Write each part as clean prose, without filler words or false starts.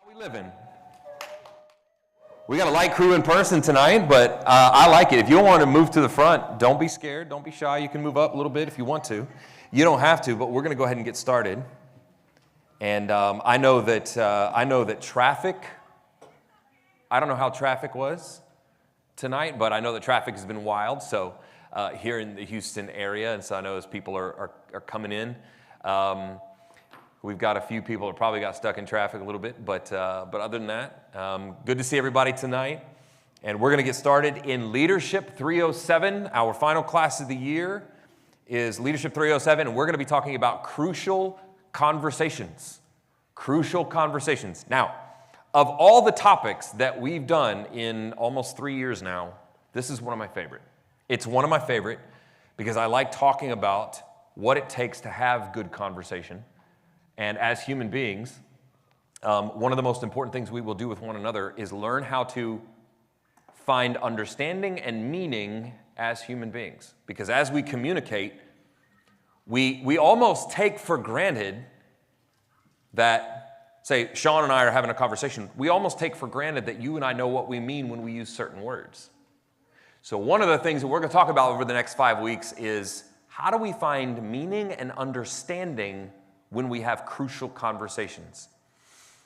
We living. We got a light crew in person tonight, but I like it. If you don't want to move to the front, don't be scared, don't be shy. You can move up a little bit if you want to. You don't have to, but we're going to go ahead and get started. And I know that traffic. I don't know how traffic was tonight, but I know that traffic has been wild. So here in the Houston area, and so I know as people are coming in. We've got a few people that probably got stuck in traffic a little bit, but other than that, good to see everybody tonight. And we're going to get started in Leadership 307. Our final class of the year is Leadership 307, and we're going to be talking about crucial conversations. Crucial conversations. Now, of all the topics that we've done in almost 3 years now, this is one of my favorite. It's one of my favorite because I like talking about what it takes to have good conversation. And as human beings, one of the most important things we will do with one another is learn how to find understanding and meaning as human beings. Because as we communicate, we almost take for granted that, say, Sean and I are having a conversation, we almost take for granted that you and I know what we mean when we use certain words. So one of the things that we're going to talk about over the next 5 weeks is how do we find meaning and understanding when we have crucial conversations.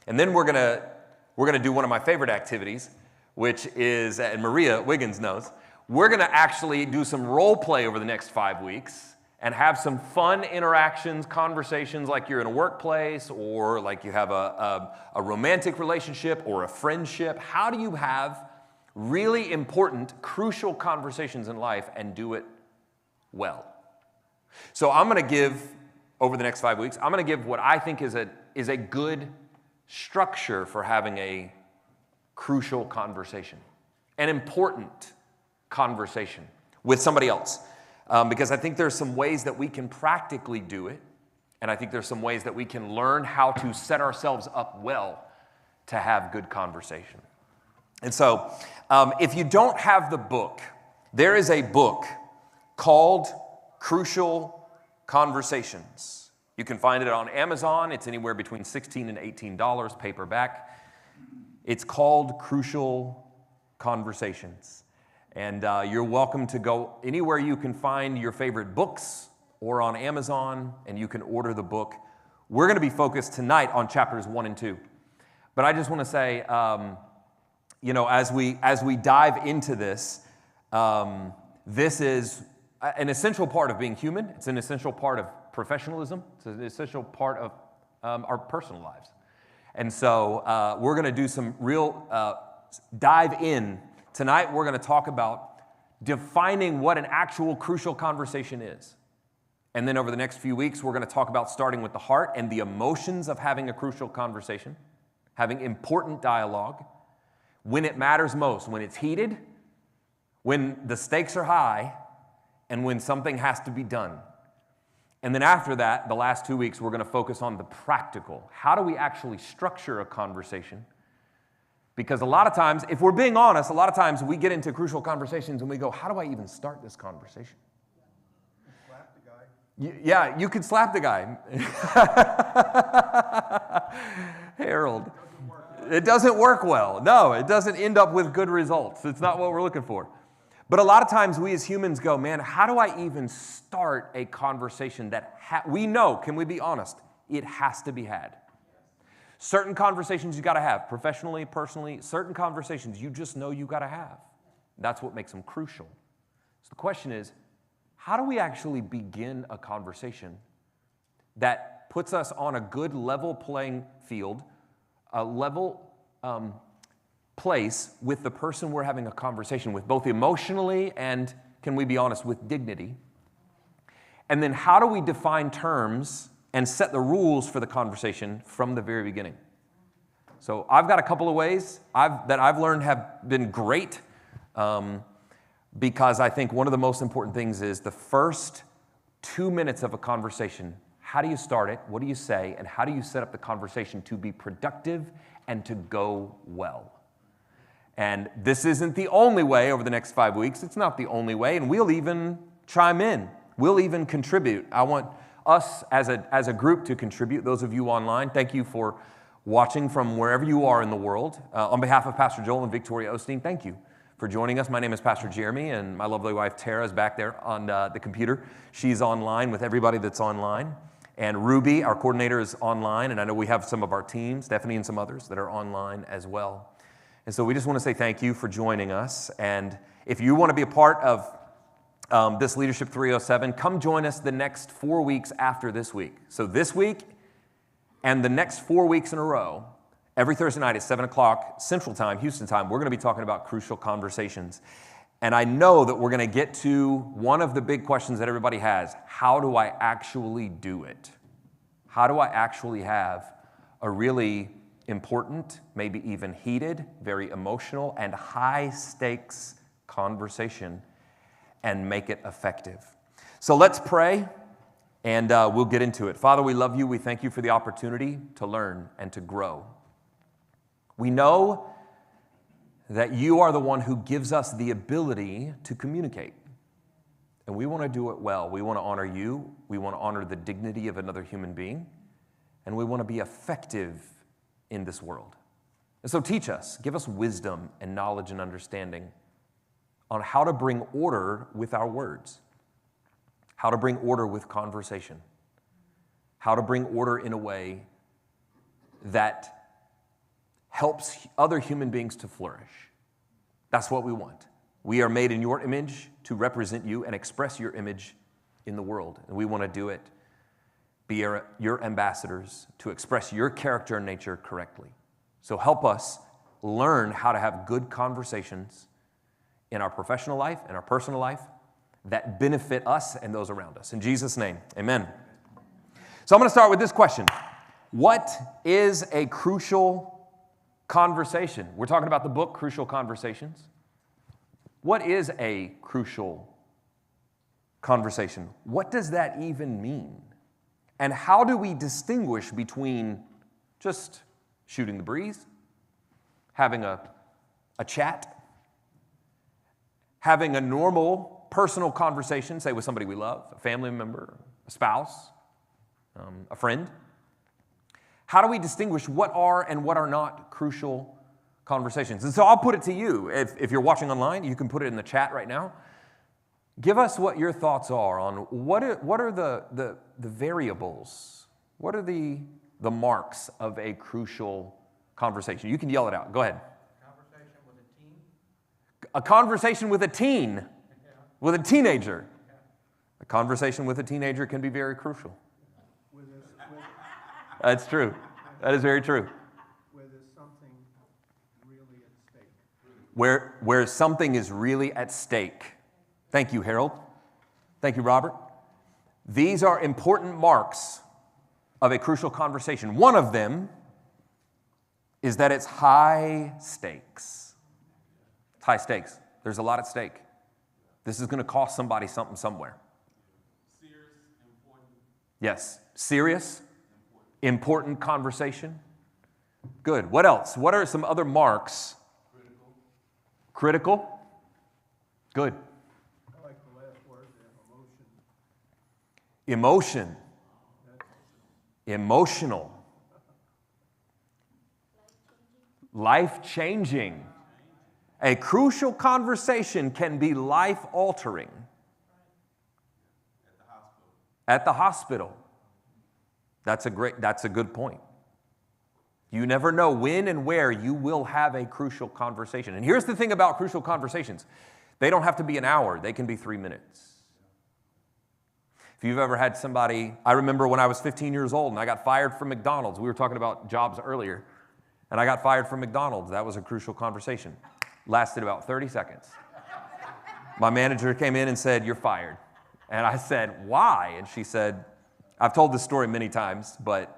And then we're gonna do one of my favorite activities, which is, and Maria Wiggins knows, we're gonna actually do some role play over the next 5 weeks and have some fun interactions, conversations like you're in a workplace or like you have a romantic relationship or a friendship. How do you have really important, crucial conversations in life and do it well? So I'm gonna give, over the next 5 weeks, I'm going to give what I think is a good structure for having a crucial conversation, an important conversation with somebody else. Because I think there's some ways that we can practically do it, and I think there's some ways that we can learn how to set ourselves up well to have good conversation. And so, if you don't have the book, there is a book called Crucial Conversations. You can find it on Amazon. It's anywhere between $16 and $18 paperback. It's called Crucial Conversations. And you're welcome to go anywhere you can find your favorite books or on Amazon, and you can order the book. We're going to be focused tonight on chapters 1 and 2. But I just want to say, as we dive into this, this is an essential part of being human. It's an essential part of professionalism. It's an essential part of our personal lives. And so we're going to do some real dive in. Tonight we're going to talk about defining what an actual crucial conversation is. And then over the next few weeks, we're going to talk about starting with the heart and the emotions of having a crucial conversation, having important dialogue, when it matters most, when it's heated, when the stakes are high, and when something has to be done. And then after that, the last 2 weeks, we're going to focus on the practical. How do we actually structure a conversation? Because a lot of times, if we're being honest, a lot of times we get into crucial conversations and we go, how do I even start this conversation? Slap the guy. Yeah, you could slap the guy. Harold. It doesn't work well. No, it doesn't end up with good results. It's not what we're looking for. But a lot of times we as humans go, man, how do I even start a conversation that we know, can we be honest, it has to be had. Certain conversations you got to have, professionally, personally, certain conversations you just know you got to have. That's what makes them crucial. So the question is, how do we actually begin a conversation that puts us on a good level playing field, a level place with the person we're having a conversation with, both emotionally and, can we be honest, with dignity? And then how do we define terms and set the rules for the conversation from the very beginning? So I've got a couple of ways that I've learned have been great because I think one of the most important things is the first 2 minutes of a conversation. How do you start it? What do you say? And how do you set up the conversation to be productive and to go well? And this isn't the only way over the next 5 weeks. It's not the only way, and we'll even chime in. We'll even contribute. I want us as a group to contribute. Those of you online, thank you for watching from wherever you are in the world. On behalf of Pastor Joel and Victoria Osteen, thank you for joining us. My name is Pastor Jeremy, and my lovely wife Tara is back there on the computer. She's online with everybody that's online. And Ruby, our coordinator, is online, and I know we have some of our team, Stephanie and some others, that are online as well. And so we just want to say thank you for joining us. And if you want to be a part of this Leadership 307, come join us the next 4 weeks after this week. So this week and the next 4 weeks in a row, every Thursday night at 7 o'clock Central Time, Houston time, we're going to be talking about crucial conversations. And I know that we're going to get to one of the big questions that everybody has. How do I actually do it? How do I actually have a really important, maybe even heated, very emotional, and high-stakes conversation and make it effective? So let's pray, and we'll get into it. Father, we love you. We thank you for the opportunity to learn and to grow. We know that you are the one who gives us the ability to communicate. And we want to do it well. We want to honor you. We want to honor the dignity of another human being. And we want to be effective in this world. And so teach us, give us wisdom and knowledge and understanding on how to bring order with our words, how to bring order with conversation, how to bring order in a way that helps other human beings to flourish. That's what we want. We are made in your image to represent you and express your image in the world. And we want to do it, be your ambassadors to express your character and nature correctly. So help us learn how to have good conversations in our professional life, in our personal life, that benefit us and those around us. In Jesus' name, amen. So I'm going to start with this question. What is a crucial conversation? We're talking about the book, Crucial Conversations. What is a crucial conversation? What does that even mean? And how do we distinguish between just shooting the breeze, having a chat, having a normal personal conversation, say with somebody we love, a family member, a spouse, a friend? How do we distinguish what are and what are not crucial conversations? And so I'll put it to you. If you're watching online, you can put it in the chat right now. Give us what your thoughts are on what are the variables? What are the marks of a crucial conversation? You can yell it out. Go ahead. Conversation with a teen. A conversation with a teen, with a teenager. A conversation with a teenager can be very crucial. That's true. That is very true. Where there's something really at stake. Where something is really at stake. Thank you, Harold. Thank you, Robert. These are important marks of a crucial conversation. One of them is that it's high stakes. It's high stakes. There's a lot at stake. This is going to cost somebody something somewhere. Serious, important. Yes, serious, important conversation. Good. What else? What are some other marks? Critical. Good. I like the last word there, emotion. Emotion. Emotional. Life-changing. A crucial conversation can be life-altering. At the hospital. That's a good point. You never know when and where you will have a crucial conversation. And here's the thing about crucial conversations. They don't have to be an hour. They can be 3 minutes. If you've ever had somebody, I remember when I was 15 years old and I got fired from McDonald's. We were talking about jobs earlier. And I got fired from McDonald's. That was a crucial conversation. Lasted about 30 seconds. My manager came in and said, "You're fired." And I said, "Why?" And she said, I've told this story many times, but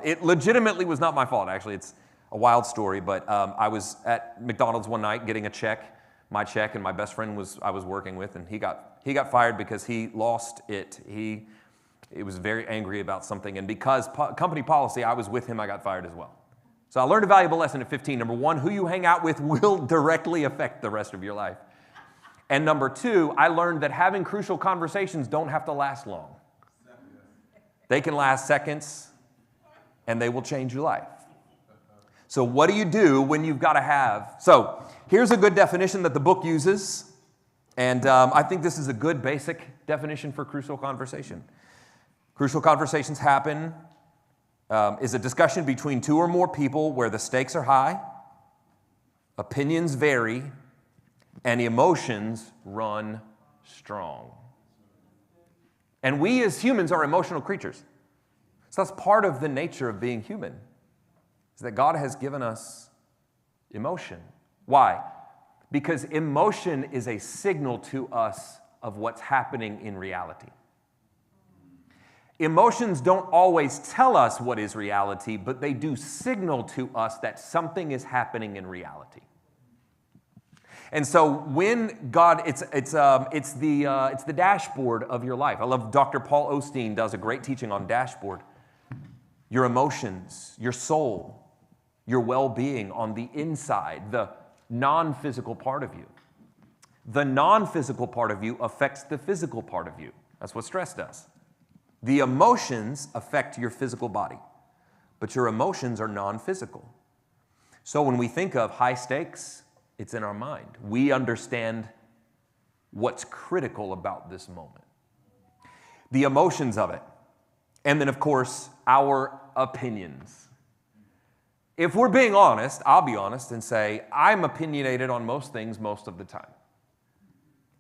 it legitimately was not my fault, actually. It's a wild story, but I was at McDonald's one night getting a check, my check, and my best friend I was working with, and he got fired because he lost it. He was very angry about something, and because company policy, I was with him, I got fired as well. So I learned a valuable lesson at 15. Number one, who you hang out with will directly affect the rest of your life. And number two, I learned that having crucial conversations don't have to last long. They can last seconds, and they will change your life. So what do you do when you've got to have? So here's a good definition that the book uses. And I think this is a good basic definition for crucial conversation. Crucial conversations happen is a discussion between two or more people where the stakes are high, opinions vary, and emotions run strong. And we as humans are emotional creatures. So that's part of the nature of being human, is that God has given us emotion. Why? Because emotion is a signal to us of what's happening in reality. Emotions don't always tell us what is reality, but they do signal to us that something is happening in reality. And so when God, it's the dashboard of your life. I love Dr. Paul Osteen does a great teaching on dashboard. Your emotions, your soul, your well-being on the inside, the non-physical part of you. The non-physical part of you affects the physical part of you. That's what stress does. The emotions affect your physical body, but your emotions are non-physical. So when we think of high stakes, it's in our mind. We understand what's critical about this moment. The emotions of it. And then, of course, our opinions. If we're being honest, I'll be honest and say, I'm opinionated on most things most of the time.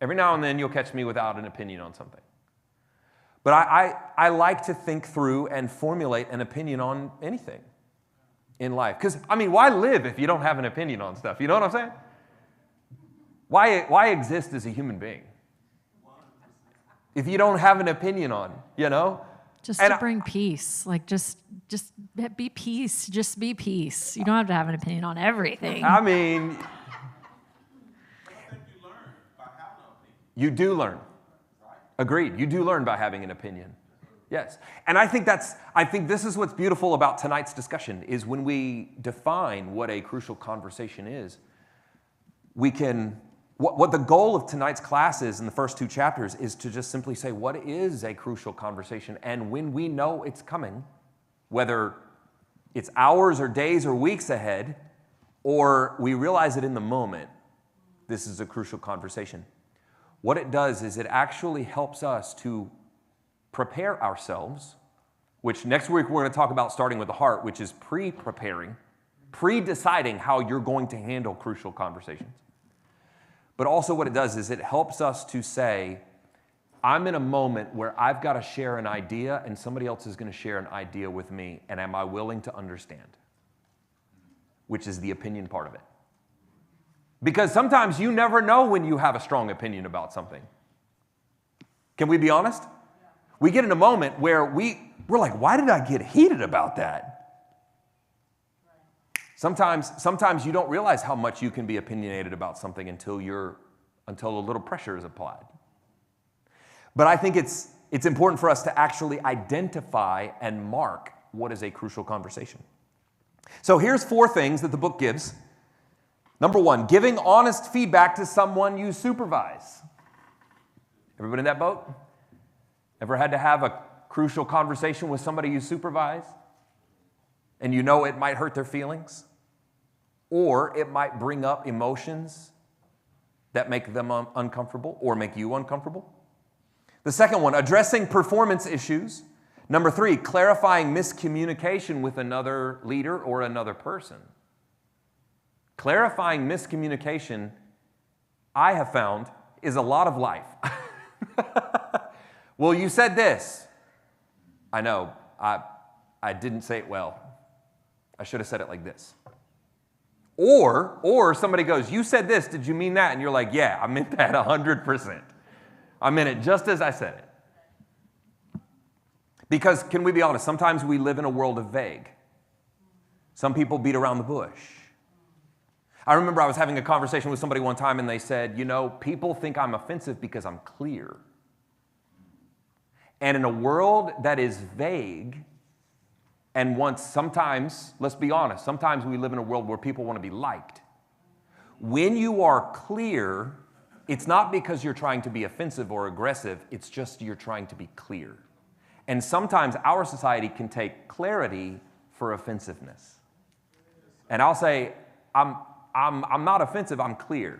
Every now and then you'll catch me without an opinion on something. But I like to think through and formulate an opinion on anything in life. Because, why live if you don't have an opinion on stuff? You know what I'm saying? Why exist as a human being? If you don't have an opinion on, Just to bring peace. Like, just be peace. Just be peace. You don't have to have an opinion on everything. You do learn. Agreed. You do learn by having an opinion. Yes. And I think this is what's beautiful about tonight's discussion is when we define what a crucial conversation is, we can, what the goal of tonight's class is in the first two chapters is to just simply say, what is a crucial conversation? And when we know it's coming, whether it's hours or days or weeks ahead, or we realize it in the moment, this is a crucial conversation. What it does is it actually helps us to prepare ourselves, which next week we're going to talk about starting with the heart, which is pre-preparing, pre-deciding how you're going to handle crucial conversations. But also what it does is it helps us to say, I'm in a moment where I've got to share an idea and somebody else is going to share an idea with me, and am I willing to understand? Which is the opinion part of it. Because sometimes you never know when you have a strong opinion about something. Can we be honest? We get in a moment where we're like, why did I get heated about that? Sometimes you don't realize how much you can be opinionated about something until a little pressure is applied. But I think it's important for us to actually identify and mark what is a crucial conversation. So here's 4 things that the book gives. Number 1, giving honest feedback to someone you supervise. Everybody in that boat? Ever had to have a crucial conversation with somebody you supervise? And you know it might hurt their feelings? Or it might bring up emotions that make them uncomfortable or make you uncomfortable? The second one, addressing performance issues. Number 3, clarifying miscommunication with another leader or another person. Clarifying miscommunication, I have found, is a lot of life. Well, you said this. I know, I didn't say it well. I should have said it like this. Or somebody goes, you said this, did you mean that? And you're like, yeah, I meant that 100%. I meant it just as I said it. Because, can we be honest, sometimes we live in a world of vague. Some people beat around the bush. I remember I was having a conversation with somebody one time and they said, people think I'm offensive because I'm clear. And in a world that is vague, and sometimes, let's be honest, sometimes we live in a world where people want to be liked. When you are clear, it's not because you're trying to be offensive or aggressive, it's just you're trying to be clear. And sometimes our society can take clarity for offensiveness. And I'll say, I'm not offensive, I'm clear.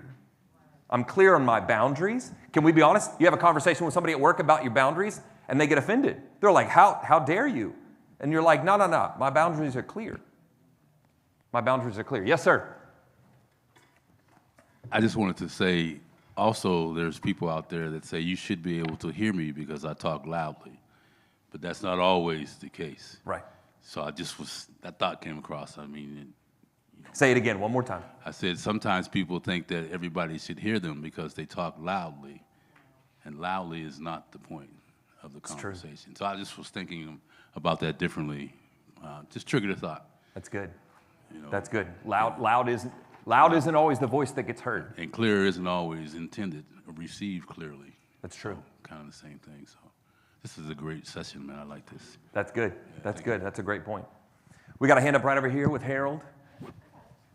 I'm clear on my boundaries. Can we be honest? You have a conversation with somebody at work about your boundaries and they get offended. They're like, how dare you? And you're like, no, my boundaries are clear. My boundaries are clear. Yes, sir. I just wanted to say, also, there's people out there that say you should be able to hear me because I talk loudly, but that's not always the case. Right. So that thought came across. I mean, Say it again, one more time. I said sometimes people think that everybody should hear them because they talk loudly, and loudly is not the point of the conversation. So I just was thinking about that differently. Just triggered a thought. That's good. You know, That's good. Loud isn't always the voice that gets heard. and clear isn't always intended or received clearly. That's true. So, kind of the same thing. So this is a great session, man. I like this. That's good. That's good. That's a great point. We got a hand up right over here with Harold.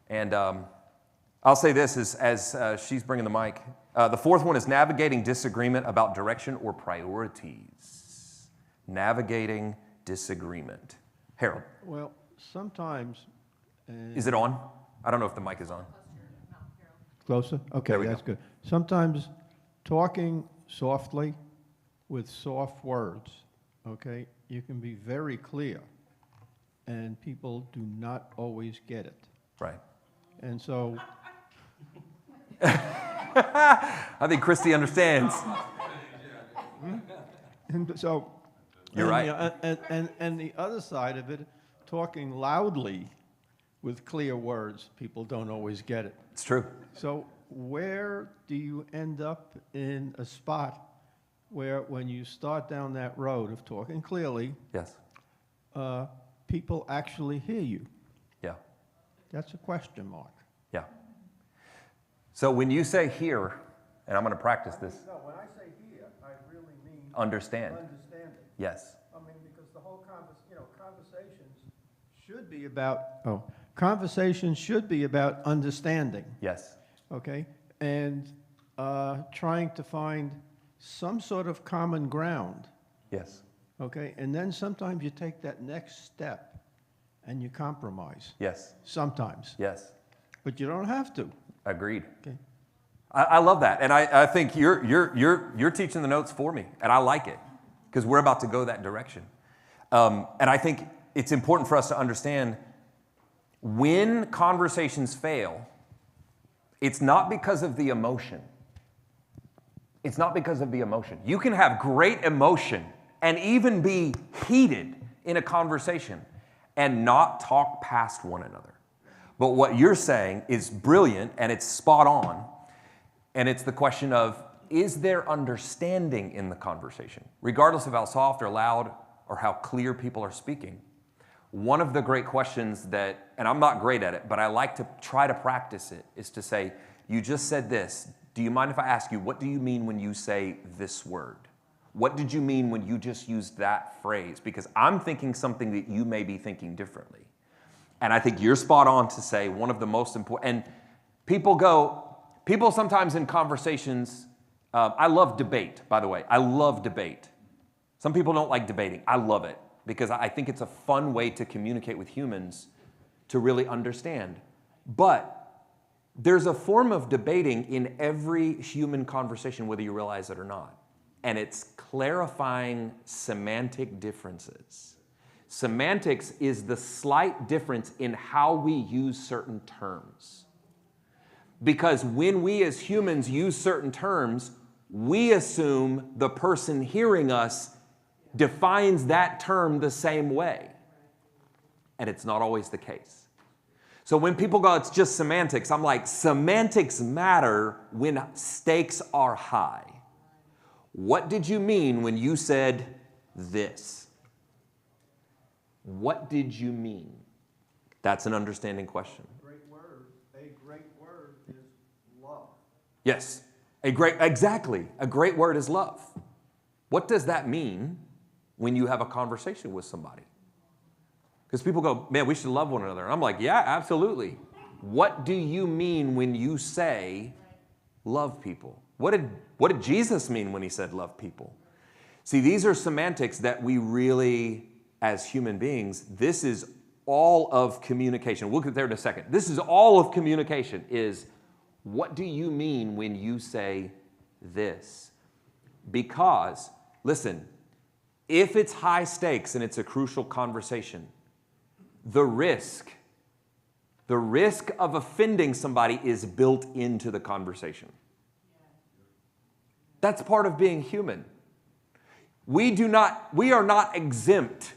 And I'll say this as she's bringing the mic. The fourth one is navigating disagreement about direction or priorities. Navigating disagreement. Harold. Well, sometimes. Is it on? I don't know if the mic is on. Closer? Okay, There we that's go. good. Sometimes talking softly with soft words, okay, you can be very clear, and people do not always get it. Right. And so, I think Christy understands. and so. You're and right. And the other side of it, talking loudly with clear words, people don't always get it. It's true. So where do you end up in a spot where when you start down that road of talking clearly, Yes. people actually hear you? Yeah. That's a question mark. Yeah. So when you say here, and I'm going to practice this, No, when I say here, I really mean understand. understanding. Yes. I mean, because the whole conversations should be about, conversations should be about understanding, Yes. okay? And trying to find some sort of common ground, Yes. okay? And then sometimes you take that next step and you compromise, Yes. sometimes. Yes. But you don't have to, Agreed. okay? I love that. And I think you're teaching the notes for me. And I like it because we're about to go that direction. And I think it's important for us to understand when conversations fail, it's not because of the emotion. It's not because of the emotion. You can have great emotion and even be heated in a conversation and not talk past one another. But what you're saying is brilliant and it's spot on. And it's the question of, is there understanding in the conversation? Regardless of how soft or loud or how clear people are speaking. One of the great questions that, and I'm not great at it, but I like to try to practice it, is to say, you just said this. Do you mind if I ask you, what do you mean when you say this word? What did you mean when you just used that phrase? Because I'm thinking something that you may be thinking differently. And I think you're spot on to say one of the most important, and people sometimes in conversations, I love debate, by the way. I love debate. Some people don't like debating. I love it because I think it's a fun way to communicate with humans to really understand. But there's a form of debating in every human conversation, whether you realize it or not. And it's clarifying semantic differences. Semantics is the slight difference in how we use certain terms. Because when we as humans use certain terms, we assume the person hearing us defines that term the same way. And it's not always the case. So when people go, it's just semantics, I'm like, semantics matter when stakes are high. What did you mean when you said this? What did you mean? That's an understanding question. A great word is love. Yes, exactly. A great word is love. What does that mean when you have a conversation with somebody? Because people go, man, we should love one another. And I'm like, yeah, absolutely. What do you mean when you say love people? What did Jesus mean when he said love people? See, these are semantics that we really, as human beings, this is all of communication. We'll get there in a second. This is all of communication is, what do you mean when you say this? Because, listen, if it's high stakes and it's a crucial conversation, the risk of offending somebody is built into the conversation. That's part of being human. We are not exempt,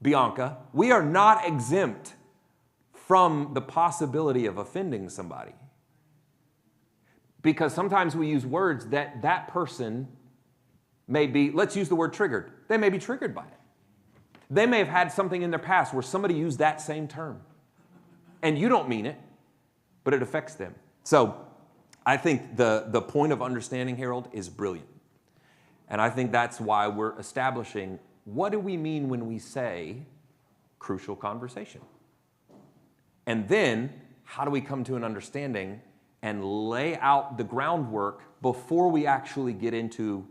Bianca. We are not exempt from the possibility of offending somebody. Because sometimes we use words that person may be, let's use the word triggered. They may be triggered by it. They may have had something in their past where somebody used that same term. And you don't mean it, but it affects them. So I think the point of understanding, Harold, is brilliant. And I think that's why we're establishing, what do we mean when we say crucial conversation? And then, how do we come to an understanding and lay out the groundwork before we actually get into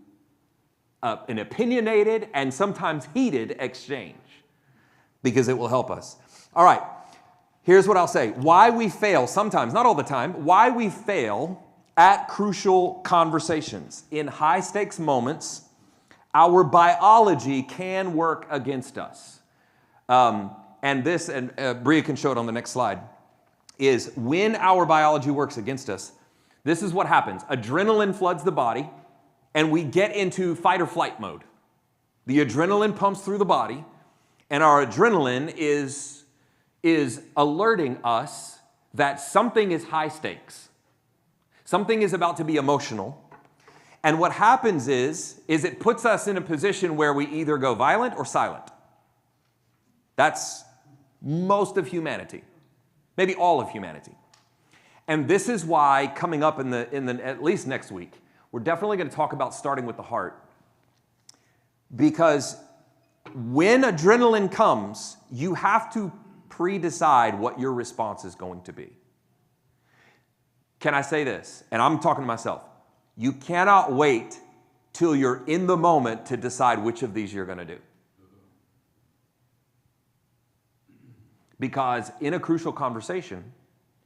an opinionated and sometimes heated exchange? Because it will help us. All right, here's what I'll say. Why we fail sometimes, not all the time, why we fail at crucial conversations. In high stakes moments, our biology can work against us. And Bria can show it on the next slide, is when our biology works against us, this is what happens. Adrenaline floods the body, and we get into fight or flight mode. The adrenaline pumps through the body, and our adrenaline is alerting us that something is high stakes. Something is about to be emotional. And what happens is it puts us in a position where we either go violent or silent. That's most of humanity, maybe all of humanity. And this is why coming up in the at least next week, we're definitely going to talk about starting with the heart. Because when adrenaline comes, you have to pre-decide what your response is going to be. Can I say this? And I'm talking to myself. You cannot wait till you're in the moment to decide which of these you're going to do. Because in a crucial conversation,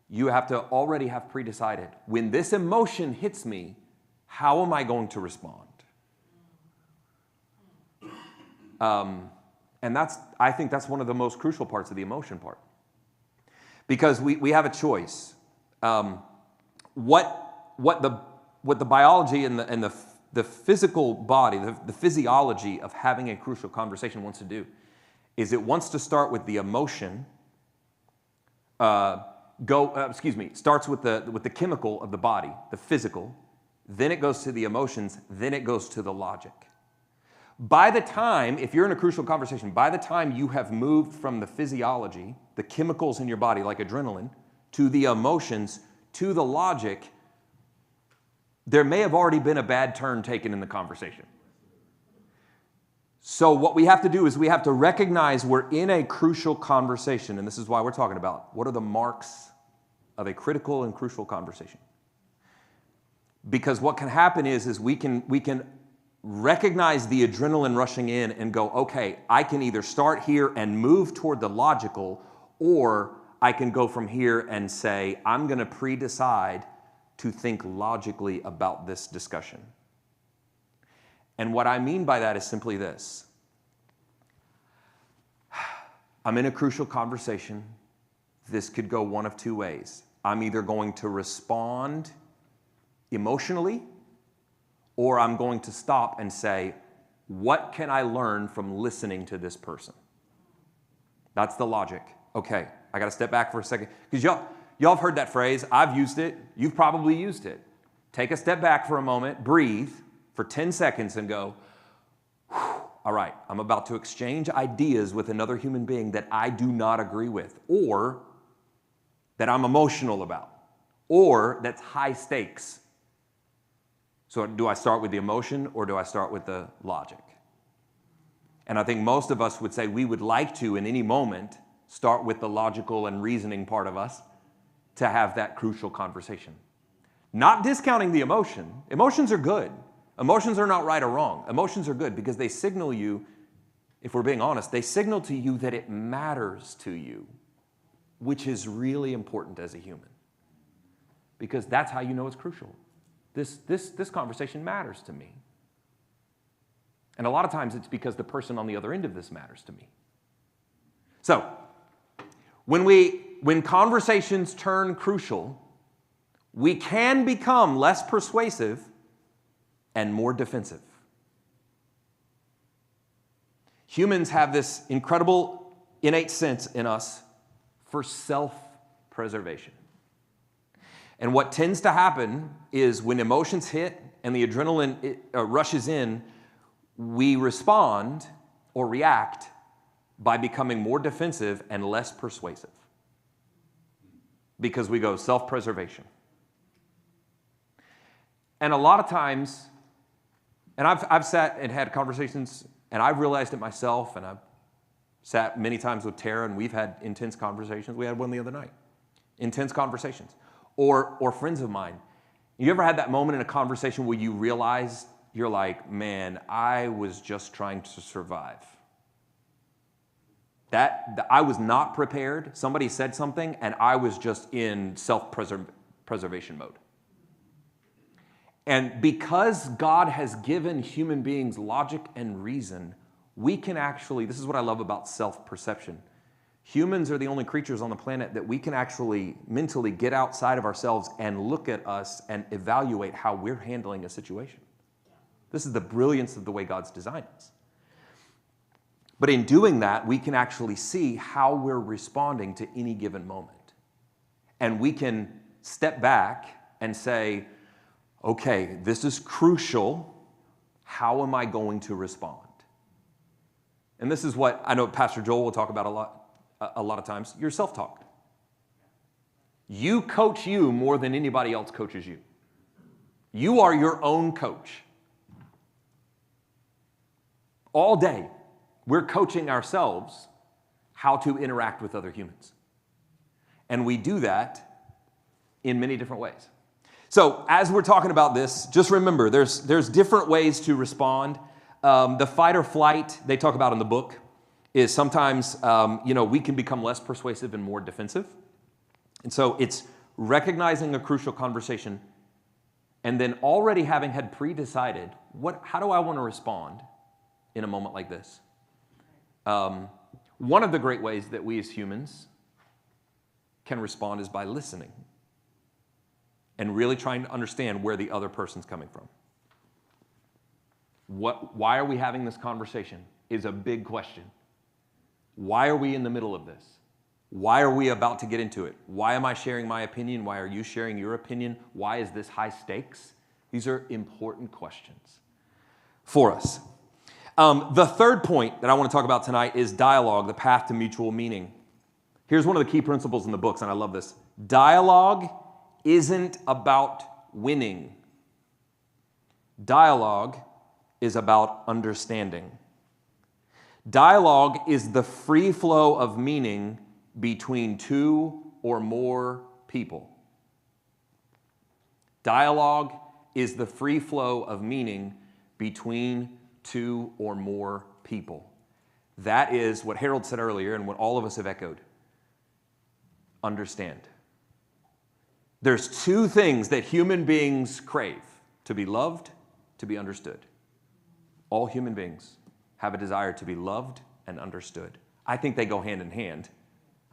you have to already have pre-decided, when this emotion hits me, how am I going to respond? And I think that's one of the most crucial parts of the emotion part. Because we have a choice. What the biology and the physical body, the physiology of having a crucial conversation wants to do is it wants to start with the emotion, starts with the chemical of the body, the physical, then it goes to the emotions, then it goes to the logic. By the time, if you're in a crucial conversation, by the time you have moved from the physiology, the chemicals in your body like adrenaline, to the emotions, to the logic, there may have already been a bad turn taken in the conversation. So what we have to do is we have to recognize we're in a crucial conversation, and this is why we're talking about what are the marks of a critical and crucial conversation. Because what can happen is we can recognize the adrenaline rushing in and go, okay, I can either start here and move toward the logical, or I can go from here and say, I'm going to pre-decide to think logically about this discussion. And what I mean by that is simply this. I'm in a crucial conversation. This could go one of two ways. I'm either going to respond emotionally, or I'm going to stop and say, what can I learn from listening to this person? That's the logic. Okay, I got to step back for a second. Because y'all have heard that phrase. I've used it. You've probably used it. Take a step back for a moment, breathe for 10 seconds and go, all right, I'm about to exchange ideas with another human being that I do not agree with, or that I'm emotional about, or that's high stakes. So do I start with the emotion or do I start with the logic? And I think most of us would say we would like to, in any moment, start with the logical and reasoning part of us to have that crucial conversation. Not discounting the emotion. Emotions are good. Emotions are not right or wrong. Emotions are good because they signal you if we're being honest, they signal to you that it matters to you, which is really important as a human. Because that's how you know it's crucial. This conversation matters to me. And a lot of times it's because the person on the other end of this matters to me. So, when conversations turn crucial, we can become less persuasive and more defensive. Humans have this incredible innate sense in us for self-preservation. And what tends to happen is when emotions hit and the adrenaline rushes in, we respond or react by becoming more defensive and less persuasive. Because we go self-preservation. And a lot of times, and I've sat and had conversations, and I've realized it myself, and I've sat many times with Tara, and we've had intense conversations. We had one the other night. Intense conversations. Or friends of mine. You ever had that moment in a conversation where you realize, you're like, man, I was just trying to survive. I was not prepared. Somebody said something, and I was just in self-preservation mode. And because God has given human beings logic and reason, we can actually, this is what I love about self-perception. Humans are the only creatures on the planet that we can actually mentally get outside of ourselves and look at us and evaluate how we're handling a situation. This is the brilliance of the way God's designed us. But in doing that, we can actually see how we're responding to any given moment. And we can step back and say, okay, this is crucial. How am I going to respond? And this is what I know Pastor Joel will talk about a lot of times, your self-talk. You coach you more than anybody else coaches you. You are your own coach. All day, we're coaching ourselves how to interact with other humans. And we do that in many different ways. So as we're talking about this, just remember, there's different ways to respond. The fight or flight they talk about in the book is sometimes, we can become less persuasive and more defensive. And so it's recognizing a crucial conversation and then already having had pre-decided, how do I want to respond in a moment like this? One of the great ways that we as humans can respond is by listening and really trying to understand where the other person's coming from. Why are we having this conversation is a big question. Why are we in the middle of this? Why are we about to get into it? Why am I sharing my opinion? Why are you sharing your opinion? Why is this high stakes? These are important questions for us. The third point that I want to talk about tonight is dialogue, the path to mutual meaning. Here's one of the key principles in the books, and I love this. Dialogue isn't about winning. Dialogue is about understanding. Dialogue is the free flow of meaning between two or more people. Dialogue is the free flow of meaning between two or more people. That is what Harold said earlier and what all of us have echoed. Understand. There's two things that human beings crave: to be loved, to be understood. All human beings have a desire to be loved and understood. I think they go hand in hand.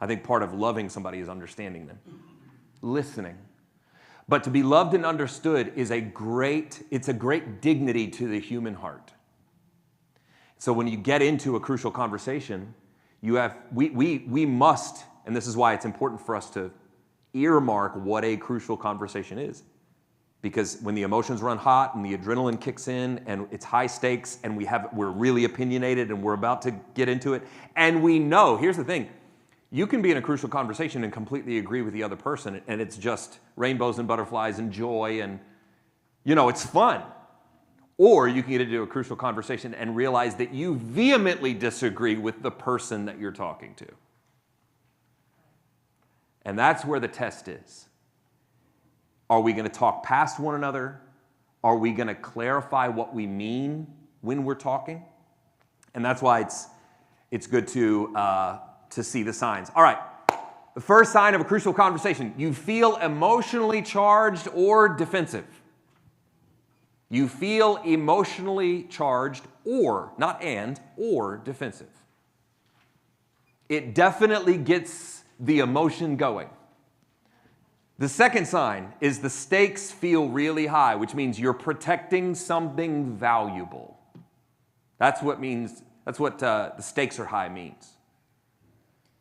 I think part of loving somebody is understanding them, listening. But to be loved and understood is a great dignity to the human heart. So when you get into a crucial conversation, we must, and this is why it's important for us to earmark what a crucial conversation is. Because when the emotions run hot and the adrenaline kicks in and it's high stakes and we're really opinionated and we're about to get into it, and we know, here's the thing, you can be in a crucial conversation and completely agree with the other person, and it's just rainbows and butterflies and joy and, it's fun. Or you can get into a crucial conversation and realize that you vehemently disagree with the person that you're talking to. And that's where the test is. Are we going to talk past one another? Are we going to clarify what we mean when we're talking? And that's why it's good to see the signs. All right. The first sign of a crucial conversation, you feel emotionally charged or defensive. You feel emotionally charged or, not and, or defensive. It definitely gets the emotion going. The second sign is the stakes feel really high, which means you're protecting something valuable. That's what the stakes are high means.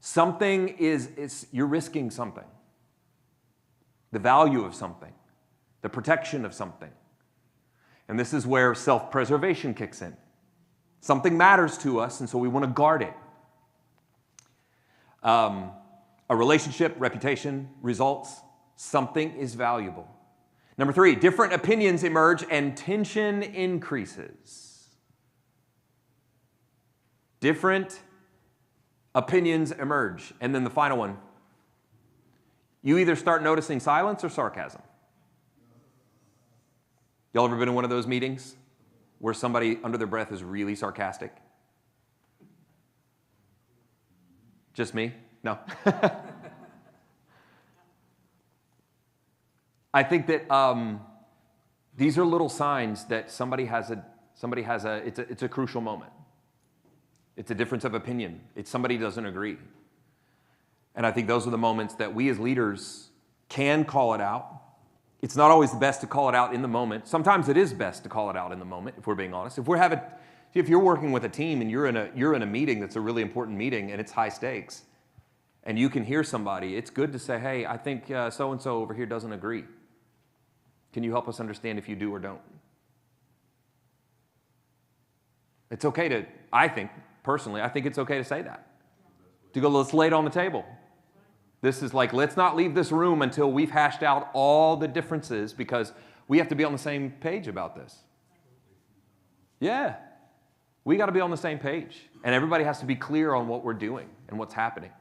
Something you're risking something. The value of something. The protection of something. And this is where self-preservation kicks in. Something matters to us, and so we want to guard it. A relationship, reputation, results, something is valuable. Number 3, different opinions emerge and tension increases. Different opinions emerge. And then the final one, you either start noticing silence or sarcasm. Y'all ever been in one of those meetings where somebody under their breath is really sarcastic? Just me? No. I think that these are little signs that it's a crucial moment. It's a difference of opinion. It's somebody doesn't agree. And I think those are the moments that we as leaders can call it out. It's not always the best to call it out in the moment. Sometimes it is best to call it out in the moment, if we're being honest. If you're working with a team and you're in a meeting that's a really important meeting and it's high stakes, and you can hear somebody, it's good to say, hey, I think so-and-so over here doesn't agree. Can you help us understand if you do or don't? It's okay I think it's okay to say that. To go, let's lay it on the table. This is like, let's not leave this room until we've hashed out all the differences, because we have to be on the same page about this. Yeah. We got to be on the same page. And everybody has to be clear on what we're doing and what's happening.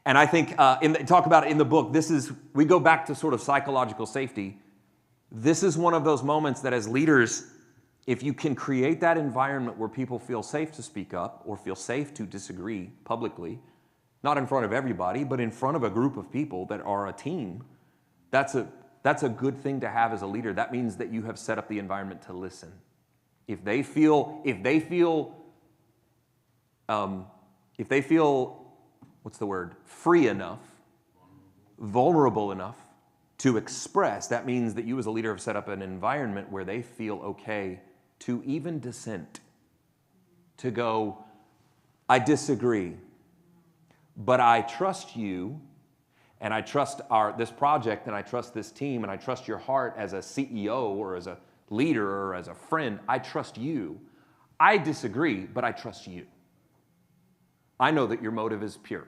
And I think, talk about it in the book, we go back to sort of psychological safety. This is one of those moments that as leaders, if you can create that environment where people feel safe to speak up or feel safe to disagree publicly, not in front of everybody, but in front of a group of people that are a team, that's a good thing to have as a leader. That means that you have set up the environment to listen. If they feel, free enough, vulnerable enough to express, that means that you as a leader have set up an environment where they feel okay to even dissent, to go, I disagree, but I trust you, and I trust this project, and I trust this team, and I trust your heart as a CEO or as a leader or as a friend. I trust you. I disagree, but I trust you. I know that your motive is pure.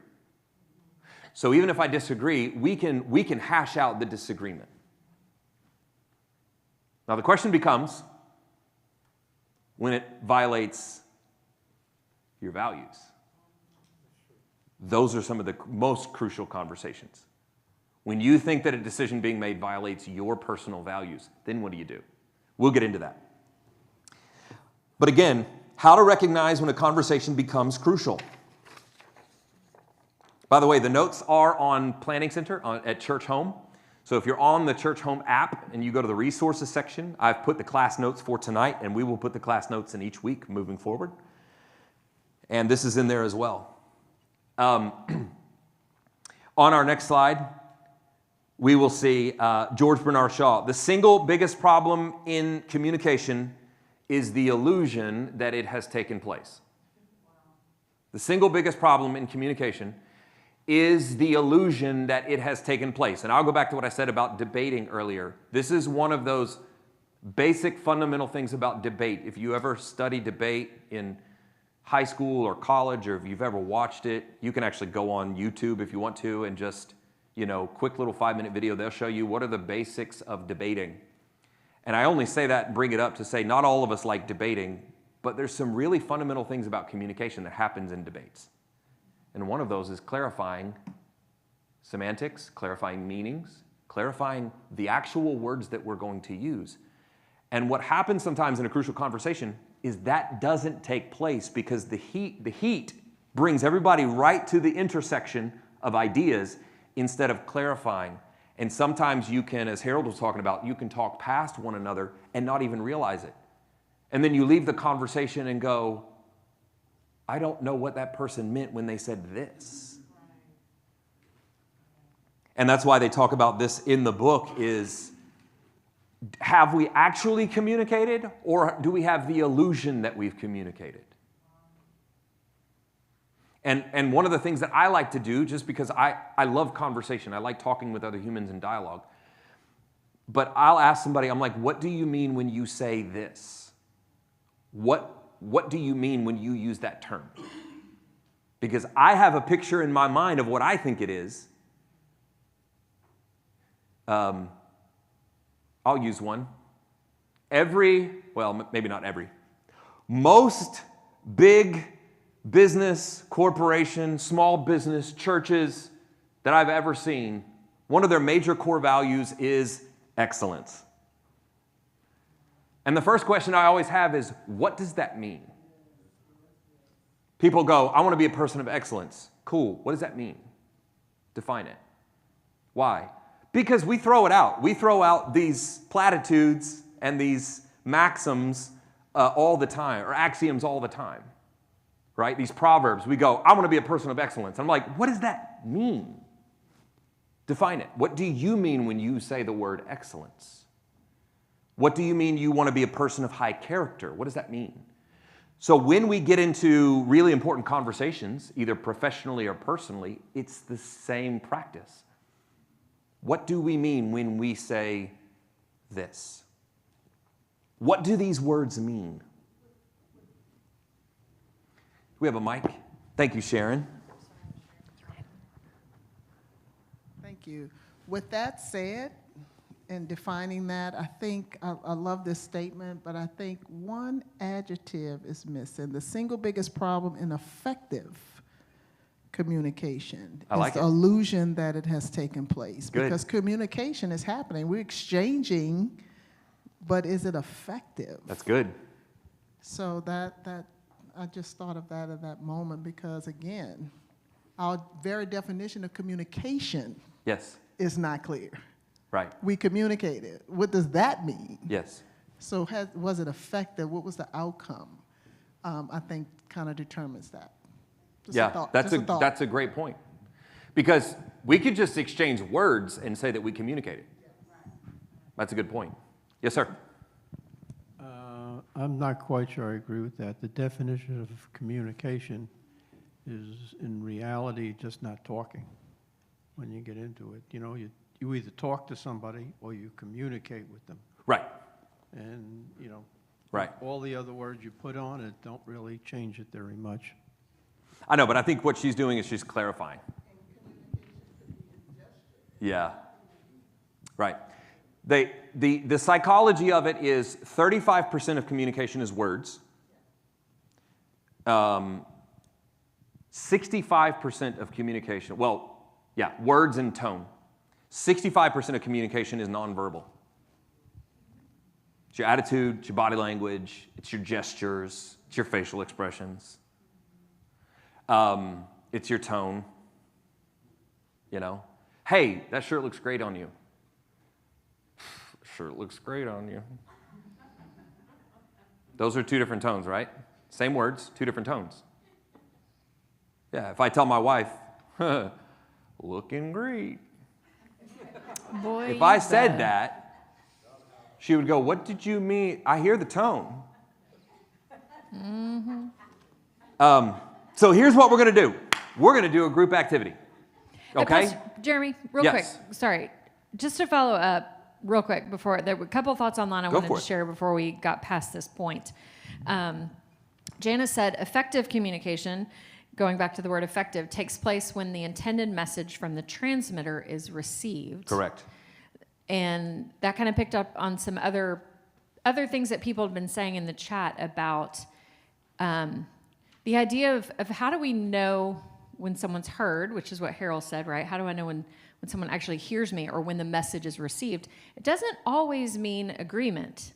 So even if I disagree, we can hash out the disagreement. Now the question becomes, when it violates your values. Those are some of the most crucial conversations. When you think that a decision being made violates your personal values, then what do? We'll get into that. But again, how to recognize when a conversation becomes crucial. By the way, the notes are on Planning Center at Church Home. So if you're on the Church Home app and you go to the resources section, I've put the class notes for tonight, and we will put the class notes in each week moving forward. And this is in there as well. On our next slide, we will see George Bernard Shaw. The single biggest problem in communication is the illusion that it has taken place. The single biggest problem in communication is the illusion that it has taken place. And I'll go back to what I said about debating earlier. This is one of those basic fundamental things about debate. If you ever study debate in high school or college, or if you've ever watched it, you can actually go on YouTube if you want to and just, quick little 5-minute video. They'll show you what are the basics of debating. And I only say that and bring it up to say not all of us like debating, but there's some really fundamental things about communication that happens in debates. And one of those is clarifying semantics, clarifying meanings, clarifying the actual words that we're going to use. And what happens sometimes in a crucial conversation is that doesn't take place because the heat brings everybody right to the intersection of ideas instead of clarifying. And sometimes you can, as Harold was talking about, you can talk past one another and not even realize it. And then you leave the conversation and go, I don't know what that person meant when they said this. And that's why they talk about this in the book is, have we actually communicated, or do we have the illusion that we've communicated? And one of the things that I like to do, just because I love conversation, I like talking with other humans in dialogue, but I'll ask somebody, I'm like, what do you mean when you say this? What do you mean when you use that term? Because I have a picture in my mind of what I think it is. I'll use one. Maybe not every. Most big business, corporation, small business, churches that I've ever seen, one of their major core values is excellence. And the first question I always have is, what does that mean? People go, I want to be a person of excellence. Cool. What does that mean? Define it. Why? Because we throw it out. We throw out these platitudes and these maxims all the time, or axioms all the time. Right? These proverbs, we go, I want to be a person of excellence. I'm like, what does that mean? Define it. What do you mean when you say the word excellence? What do you mean you want to be a person of high character? What does that mean? So when we get into really important conversations, either professionally or personally, it's the same practice. What do we mean when we say this? What do these words mean? We have a mic. Thank you, Sharon. Thank you. With that said, in defining that, I think, I love this statement, but I think one adjective is missing. The single biggest problem in effective communication is the illusion that it has taken place. Good. Because communication is happening. We're exchanging, but is it effective? That's good. So that I just thought of that at that moment because, again, our very definition of communication is not clear. Right. We communicated. What does that mean? Yes. So was it effective? What was the outcome? I think kind of determines that. That's a great point. Because we could just exchange words and say that we communicated. That's a good point. Yes, sir. I'm not quite sure I agree with that. The definition of communication is, in reality, just not talking when you get into it. You know, you either talk to somebody or you communicate with them. Right. And, you know, right. All the other words you put on it don't really change it very much. I know, but I think what she's doing is she's clarifying. Yeah. Right. The psychology of it is 35% of communication is words. 65% of communication, words and tone. 65% of communication is nonverbal. It's your attitude, it's your body language, it's your gestures, it's your facial expressions. It's your tone. You know, hey, that shirt looks great on you. Shirt looks great on you. Those are two different tones, right? Same words, two different tones. Yeah, if I tell my wife, looking great. Boy, if I said that, she would go, what did you mean? I hear the tone. Mm-hmm. So here's what we're going to do. We're going to do a group activity. Okay? Jeremy, real quick. Sorry. Just to follow up real quick before, there were a couple of thoughts online I wanted to share before we got past this point. Janice said effective communication, going back to the word effective, takes place when the intended message from the transmitter is received. Correct. And that kind of picked up on some other things that people have been saying in the chat about the idea of how do we know when someone's heard, which is what Harold said, right? How do I know when someone actually hears me or when the message is received? It doesn't always mean agreement.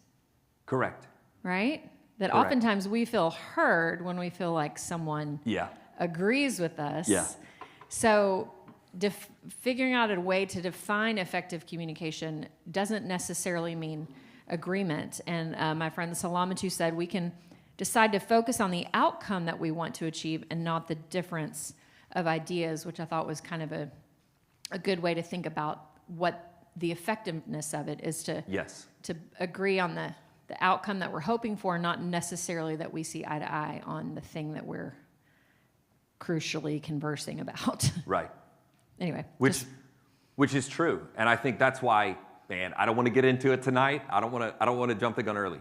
Correct. Right? That Correct. oftentimes we feel heard when we feel like someone agrees with us. Yeah. So figuring out a way to define effective communication doesn't necessarily mean agreement. And my friend Salamatu said we can decide to focus on the outcome that we want to achieve and not the difference of ideas, which I thought was kind of a good way to think about what the effectiveness of it is to agree on the outcome that we're hoping for, not necessarily that we see eye to eye on the thing that we're crucially conversing about. Right. Anyway. Which is true. And I think that's why, man, I don't want to get into it tonight. I don't want to jump the gun early.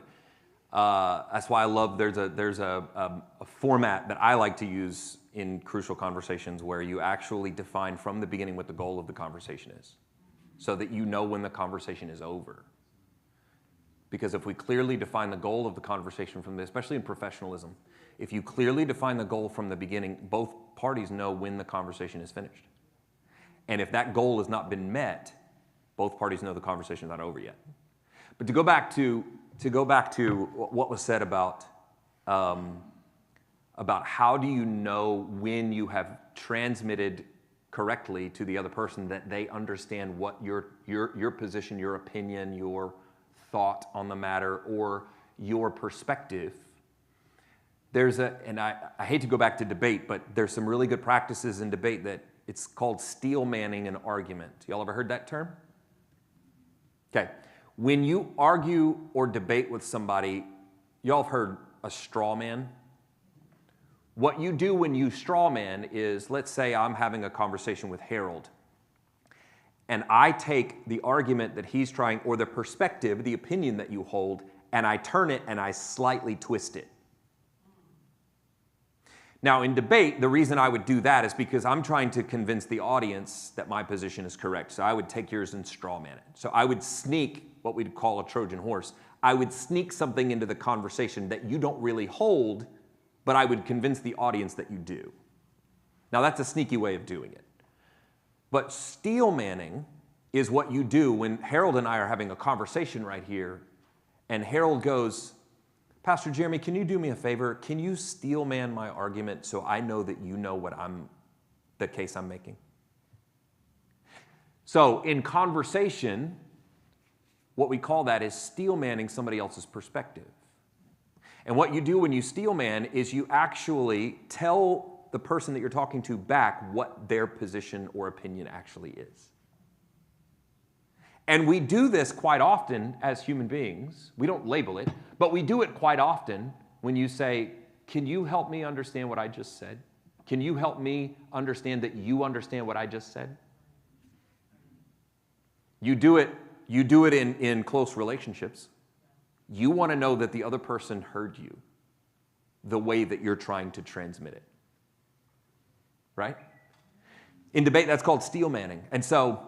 That's why I love there's a format that I like to use in crucial conversations where you actually define from the beginning what the goal of the conversation is, so that you know when the conversation is over. Because if we clearly define the goal of the conversation especially in professionalism, if you clearly define the goal from the beginning, both parties know when the conversation is finished. And if that goal has not been met, both parties know the conversation is not over yet. But to go back to what was said about how do you know when you have transmitted correctly to the other person that they understand what your position, your opinion, your thought on the matter, or your perspective. And I hate to go back to debate, but there's some really good practices in debate that it's called steel manning an argument. Y'all ever heard that term? Okay. When you argue or debate with somebody, y'all have heard a straw man. What you do when you straw man is, let's say I'm having a conversation with Harold, and I take the argument that he's trying, or the perspective, the opinion that you hold, and I turn it and I slightly twist it. Now, in debate, the reason I would do that is because I'm trying to convince the audience that my position is correct. So I would take yours and straw man it. So I would sneak what we'd call a Trojan horse. I would sneak something into the conversation that you don't really hold, but I would convince the audience that you do. Now, that's a sneaky way of doing it. But steel manning is what you do when Harold and I are having a conversation right here, and Harold goes, Pastor Jeremy, can you do me a favor? Can you steel man my argument so I know that you know the case I'm making? So in conversation, what we call that is steel manning somebody else's perspective. And what you do when you steel man is you actually tell the person that you're talking to back what their position or opinion actually is. And we do this quite often as human beings. We don't label it, but we do it quite often when you say, can you help me understand what I just said? Can you help me understand that you understand what I just said? You do it in close relationships. You want to know that the other person heard you the way that you're trying to transmit it. Right? In debate, that's called steel manning. And so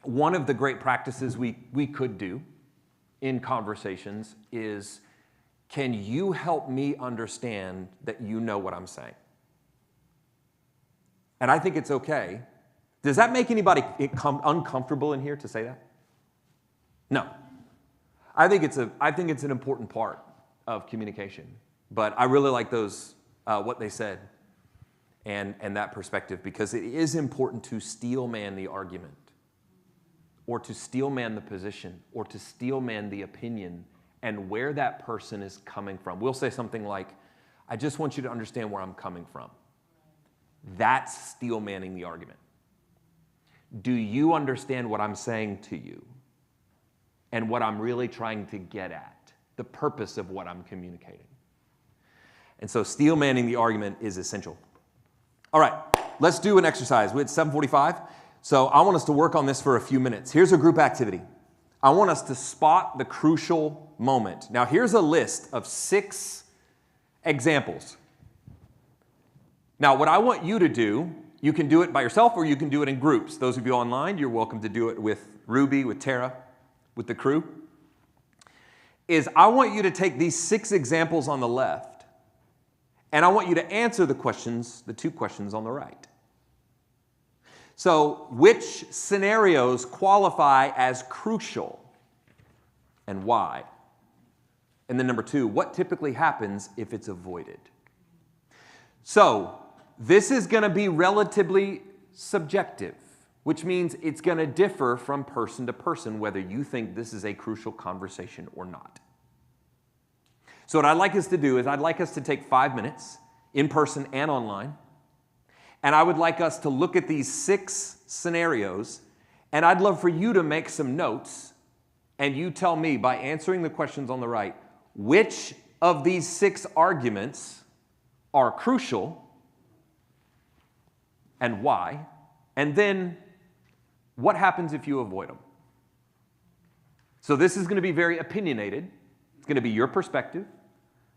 one of the great practices we could do in conversations is, can you help me understand that you know what I'm saying? And I think it's okay. Does that make anybody uncomfortable in here to say that? No. I think it's an important part of communication. But I really like those, what they said and that perspective, because it is important to steel man the argument, or to steel man the position, or to steel man the opinion and where that person is coming from. We'll say something like, I just want you to understand where I'm coming from. That's steel manning the argument. Do you understand what I'm saying to you and what I'm really trying to get at, the purpose of what I'm communicating? And so steel manning the argument is essential. All right, let's do an exercise. We're at 7:45, so I want us to work on this for a few minutes. Here's a group activity. I want us to spot the crucial moment. Now, here's a list of 6 examples. Now, what I want you to do, you can do it by yourself or you can do it in groups. Those of you online, you're welcome to do it with Ruby, with Tara, with the crew. I want you to take these 6 examples on the left, and I want you to answer the 2 questions on the right. So, which scenarios qualify as crucial and why? And then number 2, what typically happens if it's avoided? So this is going to be relatively subjective, which means it's going to differ from person to person whether you think this is a crucial conversation or not. So what I'd like us to do is I'd like us to take 5 minutes, in person and online, and I would like us to look at these 6 scenarios, and I'd love for you to make some notes, and you tell me by answering the questions on the right, which of these 6 arguments are crucial and why, and then what happens if you avoid them? So this is going to be very opinionated. It's going to be your perspective.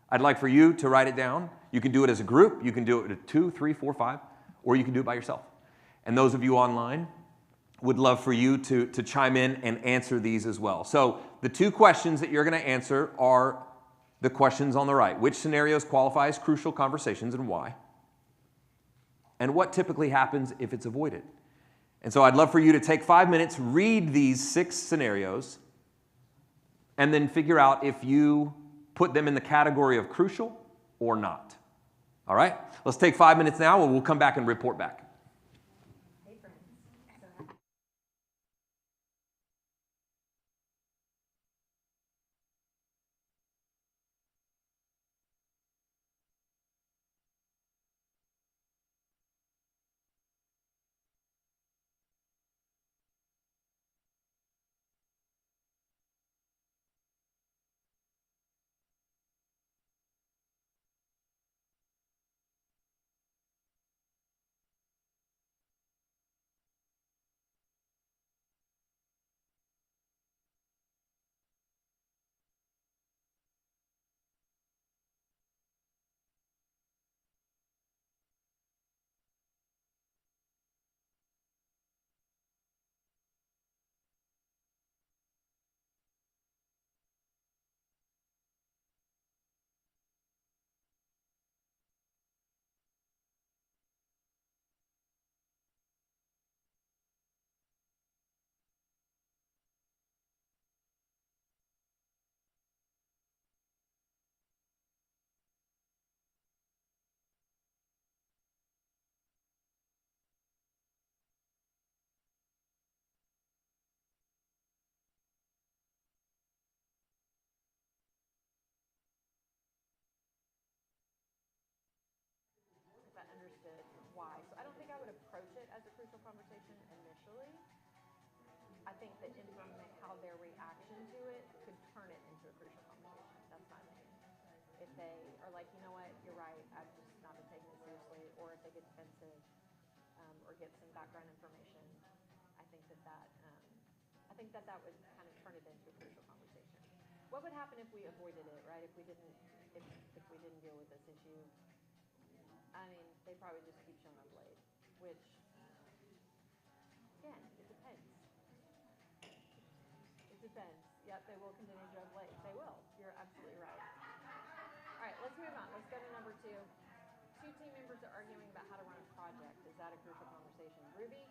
I'd like for you to write it down. You can do it as a group. You can do it with 2, 3, 4, 5, or you can do it by yourself. And those of you online, would love for you to chime in and answer these as well. So the 2 questions that you're going to answer are the questions on the right. Which scenarios qualify as crucial conversations and why? And what typically happens if it's avoided? And so I'd love for you to take 5 minutes, read these 6 scenarios, and then figure out if you put them in the category of crucial or not. All right? Let's take 5 minutes now, and we'll come back and report back. Understood why. So I don't think I would approach it as a crucial conversation initially. I think that how their reaction to it could turn it into a crucial conversation. That's my opinion. If they are like, you know what, you're right, I've just not been taking it seriously, or if they get defensive or get some background information, I think that would kind of turn it into a crucial conversation. What would happen if we avoided it, right? If we didn't deal with this issue? I mean, they probably just keep showing up late, which, again, it depends. It depends. Yep, they will continue to show up late. They will. You're absolutely right. All right, let's move on. Let's go to number 2. 2 team members are arguing about how to run a project. Is that a crucial conversation? Ruby?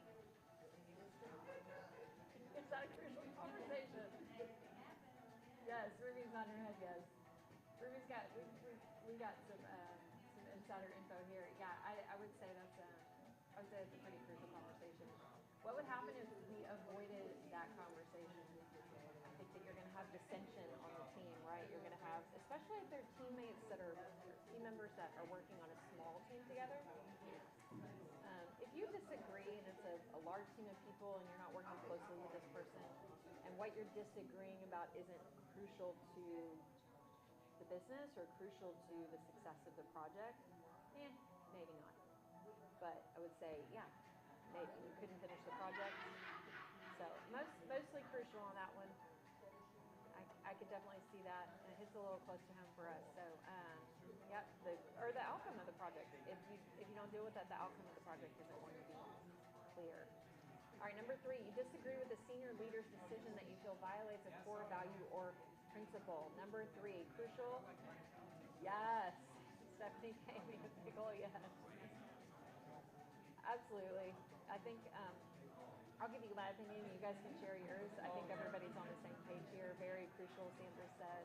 Is that a crucial conversation? Yes, Ruby's not in her head, yes. Ruby's got, we got some insider info here. Yeah, I would say that's a pretty crucial conversation. What would happen if we avoided that conversation? I think that you're going to have dissension on the team, right? You're going to have, especially if they're teammates that are team members that are working on a small team together. If you disagree and it's a large team of people and you're not working closely with this person, and what you're disagreeing about isn't crucial to the business or crucial to the success of the project, maybe not. But I would say, yeah, maybe you couldn't finish the project. So mostly crucial on that one. I could definitely see that. It hits a little close to home for us. So, yep, the outcome of the project. If you don't deal with that, the outcome of the project isn't going to be clear. All right, number 3, you disagree with the senior leader's decision that you feel violates a core value or principle. Number 3, crucial. Yes. Stephanie gave me a pickle, yes. Absolutely. I think I'll give you my opinion. You guys can share yours. I think everybody's on the same page here. Very crucial, Sandra said.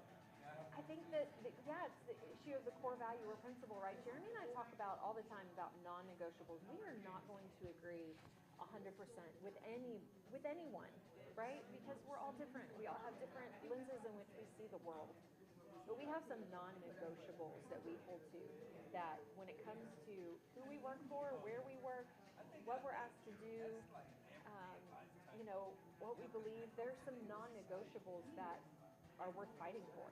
I think that, yeah, it's the issue of the core value or principle, right? Jeremy and I talk about all the time about non-negotiables. We are not going to agree 100% with anyone, right? Because we're all different. We all have different lenses in which we see the world. But we have some non-negotiables that we hold to, that when it comes to who we work for, where we work, what we're asked to do, you know, what we believe, there's some non-negotiables that are worth fighting for.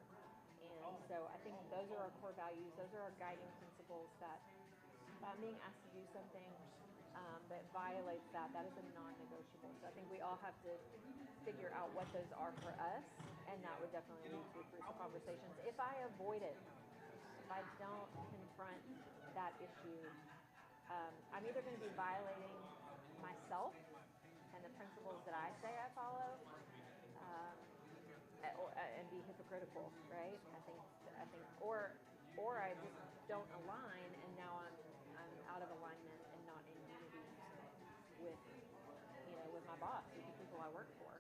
And so I think those are our core values. Those are our guiding principles, that being asked to do something that violates that is a non-negotiable. So I think we all have to figure out what those are for us, and that would definitely lead to fruitful conversations. If I avoid it, if I don't confront that issue, I'm either going to be violating myself and the principles that I say I follow, and be hypocritical, right? I think, or I just don't align, and now I'm out of alignment and not in unity with, you know, with my boss, with the people I work for.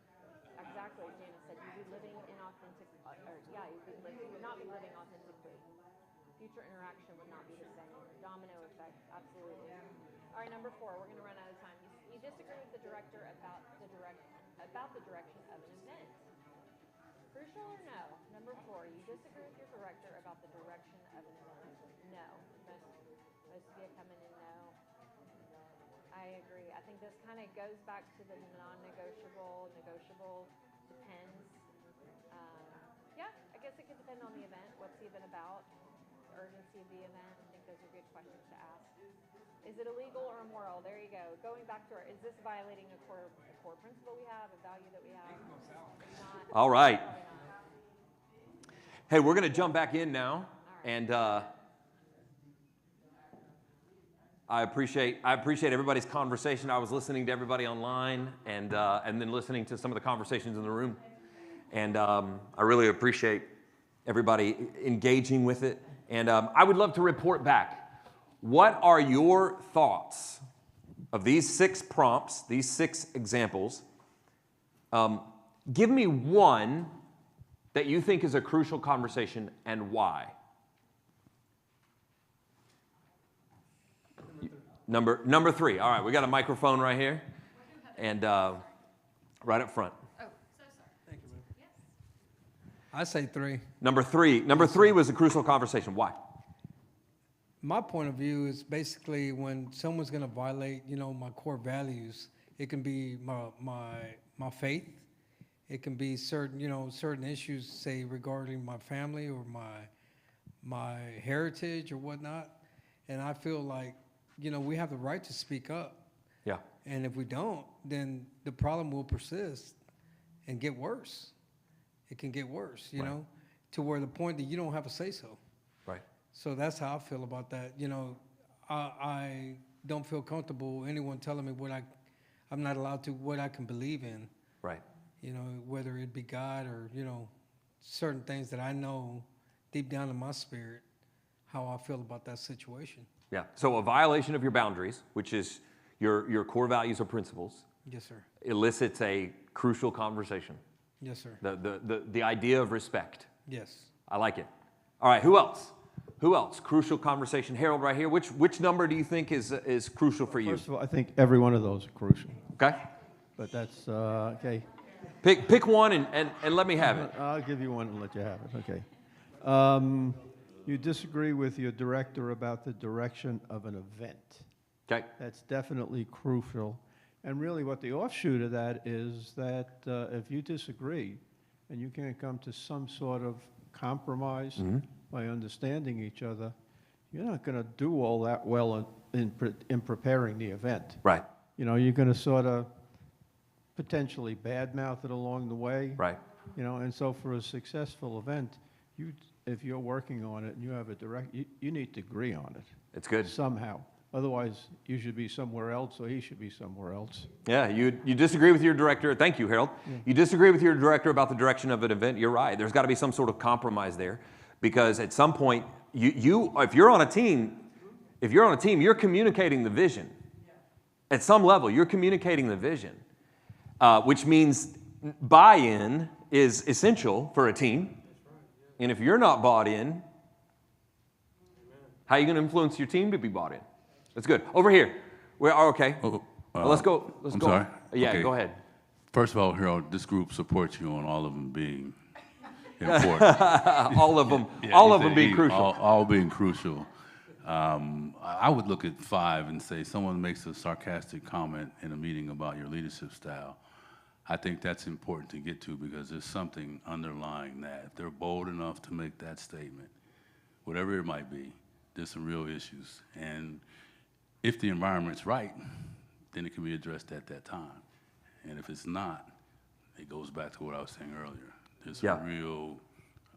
Exactly, Janice said, you'd be living inauthentic, you would not be living authentically. Future interaction would not be the same. Domino effect, absolutely. All right, number 4, we're going to run out of time. You disagree with the director about the direction of an event. Crucial or no? Number 4, you disagree with your director about the direction of an event. No. Most of you coming in no. I agree. I think this kind of goes back to the non-negotiable. Negotiable depends. Yeah, I guess it could depend on the event. What's the event about? The urgency of the event. I think those are good questions to ask. Is it illegal or immoral? There you go. Going back to is this violating a core principle we have, a value that we have? Not. All right. Hey, we're going to jump back in now, and I appreciate everybody's conversation. I was listening to everybody online, and then listening to some of the conversations in the room, and I really appreciate everybody engaging with it. And I would love to report back. What are your thoughts of these 6 prompts, these 6 examples? Give me one that you think is a crucial conversation and why. Number 3. All right, we got a microphone right here, and right up front. Oh, so sorry. Thank you, ma'am. Yes. I say 3. Number 3 was a crucial conversation. Why? My point of view is basically when someone's going to violate, you know, my core values. It can be my faith. It can be certain issues, say regarding my family or my heritage or whatnot. And I feel like, you know, we have the right to speak up. Yeah. And if we don't, then the problem will persist and get worse. It can get worse, you know, to where the point that you don't have a say-so. Right. So that's how I feel about that. You know, I don't feel comfortable anyone telling me I'm not allowed to, what I can believe in. Right. You know, whether it be God or, you know, certain things that I know deep down in my spirit, how I feel about that situation. Yeah. So a violation of your boundaries, which is your core values or principles, Yes, sir. elicits a crucial conversation. Yes, sir. The idea of respect. Yes. I like it. All right, who else? Who else? Crucial conversation. Harold, right here. Which number do you think is crucial for you? First of all, I think every one of those are crucial, Okay. but that's, okay. Pick one and let me have it. I'll give you one and let you have it, okay. You disagree with your director about the direction of an event. Okay. That's definitely crucial. And really what the offshoot of that is that if you disagree and you can't come to some sort of compromise by understanding each other, you're not going to do all that well in preparing the event. Right. You know, you're going to sort of potentially badmouth it along the way. Right. You know, and so for a successful event, if you're working on it and you have you need to agree on it. It's good. Somehow. Otherwise, you should be somewhere else, or he should be somewhere else. Yeah, you disagree with your director. Thank you, Harold. Yeah. You disagree with your director about the direction of an event. You're right. There's got to be some sort of compromise there, because at some point, if you're on a team, you're communicating the vision. At some level, you're communicating the vision, which means buy-in is essential for a team. And if you're not bought in, how are you going to influence your team to be bought in? That's good. Over here. Okay. Let's go. I'm sorry? Yeah, Okay. go ahead. First of all, Harold, this group supports you on all of them being important. all of them. Yeah, all he of them said being crucial. All being crucial. I would look at 5 and say someone makes a sarcastic comment in a meeting about your leadership style. I think that's important to get to because there's something underlying that. If they're bold enough to make that statement, whatever it might be, there's some real issues. And if the environment's right, then it can be addressed at that time. And if it's not, it goes back to what I was saying earlier. There's some real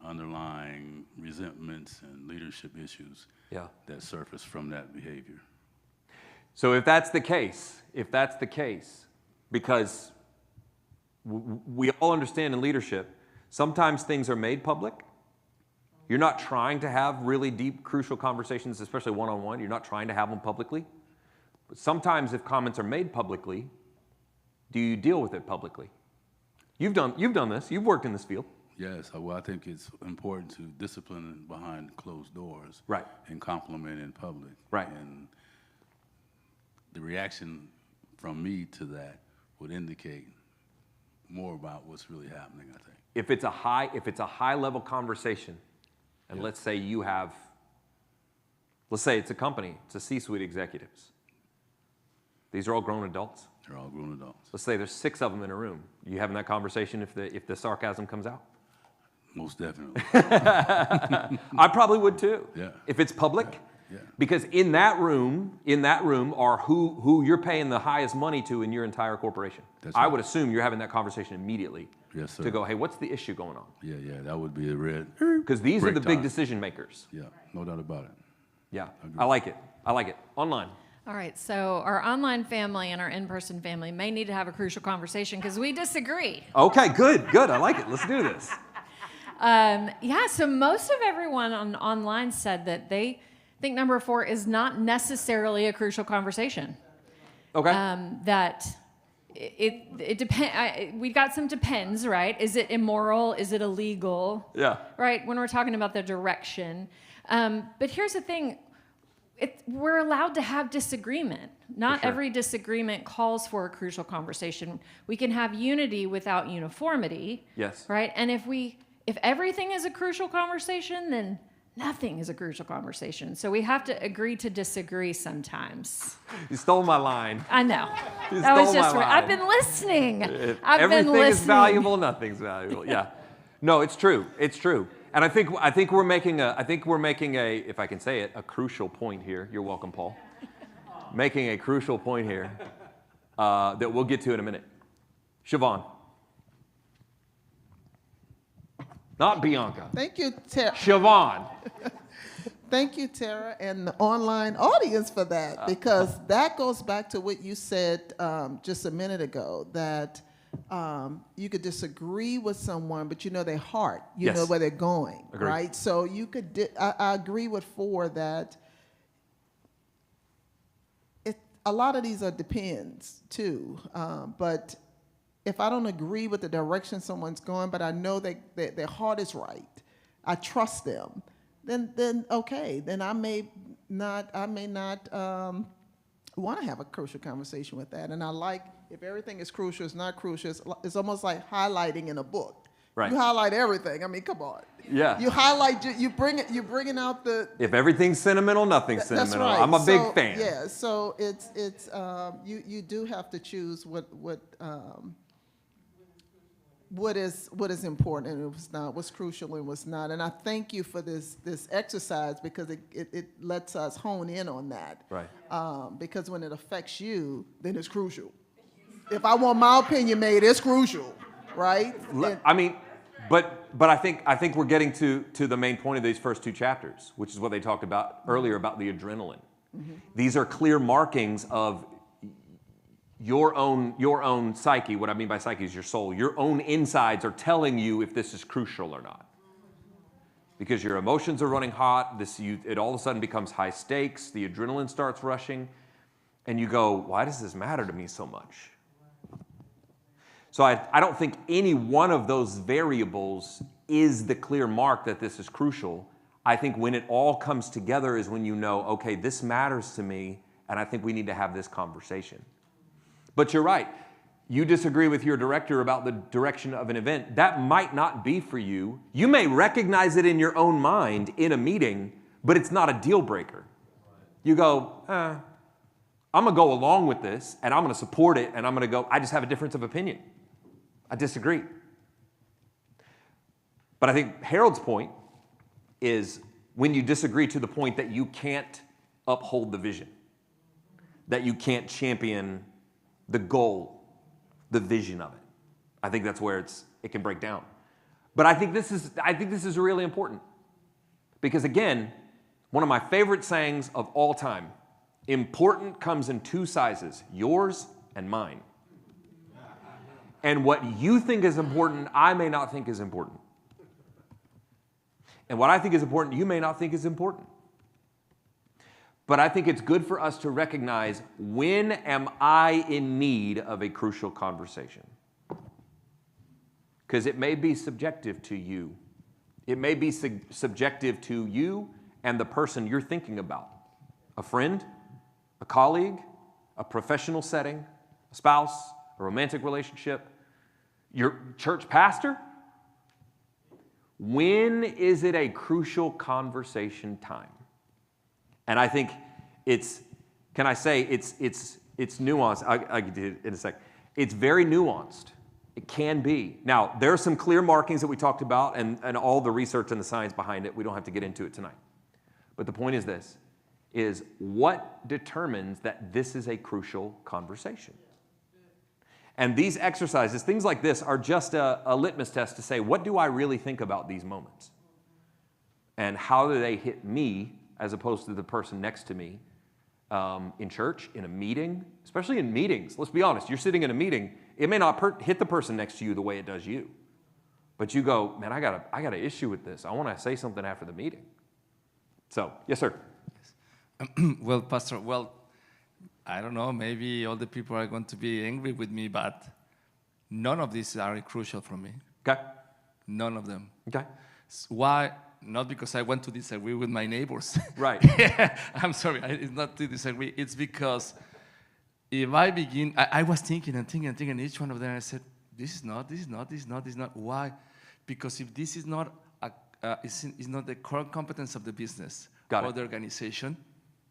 underlying resentments and leadership issues that surface from that behavior. So if that's the case, because we all understand in leadership, sometimes things are made public. You're not trying to have really deep, crucial conversations, especially one-on-one. You're not trying to have them publicly. But sometimes if comments are made publicly, do you deal with it publicly? You've done this. You've worked in this field. Yes, well, I think it's important to discipline behind closed doors, Right. and compliment in public, Right. And the reaction from me to that would indicate more about what's really happening, I think. If it's a high level conversation, and let's say it's a company, it's a C-suite executives. These are all grown adults. They're all grown adults. Let's say there's 6 of them in a room. You having that conversation if the sarcasm comes out? Most definitely. I probably would too. Yeah. If it's public. Yeah. Because in that room are who you're paying the highest money to in your entire corporation. That's I right. would assume you're having that conversation immediately. Yes, sir. To go, hey, what's the issue going on? Yeah, that would be a red. Because these are break the big time. decision makers. Yeah, no doubt about it. Yeah, I like it. Online. All right, so our online family and our in-person family may need to have a crucial conversation because we disagree. Okay, good. I like it. Let's do this. So most of everyone online said that they think number 4 is not necessarily a crucial conversation. Okay. That it depends. We've got some depends, right? Is it immoral? Is it illegal? Yeah. Right, when we're talking about the direction. But here's the thing. We're allowed to have disagreement. Not every disagreement calls for a crucial conversation. We can have unity without uniformity. Yes. Right? And if everything is a crucial conversation, then nothing is a crucial conversation. So we have to agree to disagree sometimes. You stole my line. I know. You That was stole just my I've line. been listening. Everything is valuable, nothing's valuable. Yeah. No, it's true. And I think we're making a, if I can say it, a crucial point here. You're welcome, Paul. Making a crucial point here that we'll get to in a minute. Siobhan. Not Bianca. Thank you, Tara. Siobhan. Thank you, Tara, and the online audience for that, because that goes back to what you said just a minute ago, that you could disagree with someone, but you know their heart, you know where they're going, Agreed. right? So you could, I agree with 4 that a lot of these are depends too, but if I don't agree with the direction someone's going, but I know that their heart is right, I trust them, then okay, then I may not want to have a crucial conversation with that. And I like, if everything is crucial, it's not crucial, it's almost like highlighting in a book. Right. You highlight everything. I mean, come on. Yeah. You highlight, you're bringing out the. If everything's sentimental, nothing's That's sentimental. right. I'm a big fan. Yeah. So it's you do have to choose what is important and what's not, what's crucial and what's not. And I thank you for this exercise, because it lets us hone in on that. Right. Because when it affects you, then it's crucial. If I want my opinion made, it's crucial, right? I mean, but I think we're getting to the main point of these first 2 chapters, which is what they talked about earlier about the adrenaline. Mm-hmm. These are clear markings of your own psyche. What I mean by psyche is your soul. Your own insides are telling you if this is crucial or not. Because your emotions are running hot, it all of a sudden becomes high stakes, the adrenaline starts rushing, and you go, why does this matter to me so much? So I don't think any one of those variables is the clear mark that this is crucial. I think when it all comes together is when you know, okay, this matters to me, and I think we need to have this conversation. But you're right. You disagree with your director about the direction of an event. That might not be for you. You may recognize it in your own mind in a meeting, but it's not a deal breaker. You go, I'm going to go along with this, and I'm going to support it, and I'm going to go, I just have a difference of opinion. I disagree. But I think Harold's point is when you disagree to the point that you can't uphold the vision, that you can't champion the goal, the vision of it. I think that's where it can break down. But I think this is really important because, again, one of my favorite sayings of all time, important comes in two sizes, yours and mine. And what you think is important, I may not think is important. And what I think is important, you may not think is important. But I think it's good for us to recognize, when am I in need of a crucial conversation? Because it may be subjective to you. It may be subjective to you and the person you're thinking about. A friend, a colleague, a professional setting, a spouse, a romantic relationship, your church pastor. When is it a crucial conversation time? And I think it's nuanced. I'll get to it in a sec. It's very nuanced. It can be. Now, there are some clear markings that we talked about and all the research and the science behind it. We don't have to get into it tonight. But the point is this, is what determines that this is a crucial conversation? And these exercises, things like this, are just a litmus test to say, what do I really think about these moments? And how do they hit me as opposed to the person next to me in church, in a meeting, especially in meetings. Let's be honest, you're sitting in a meeting, it may not hit the person next to you the way it does you. But you go, man, I got an issue with this. I want to say something after the meeting. So, yes, sir. Well, Pastor, I don't know, maybe all the people are going to be angry with me, but none of these are crucial for me. Okay. None of them. Okay. Why? Not because I want to disagree with my neighbors. Right. I'm sorry, it's not to disagree. It's because if I begin, I was thinking, and each one of them, I said, this is not. Why? Because if this is not is not the core competence of the business or the organization,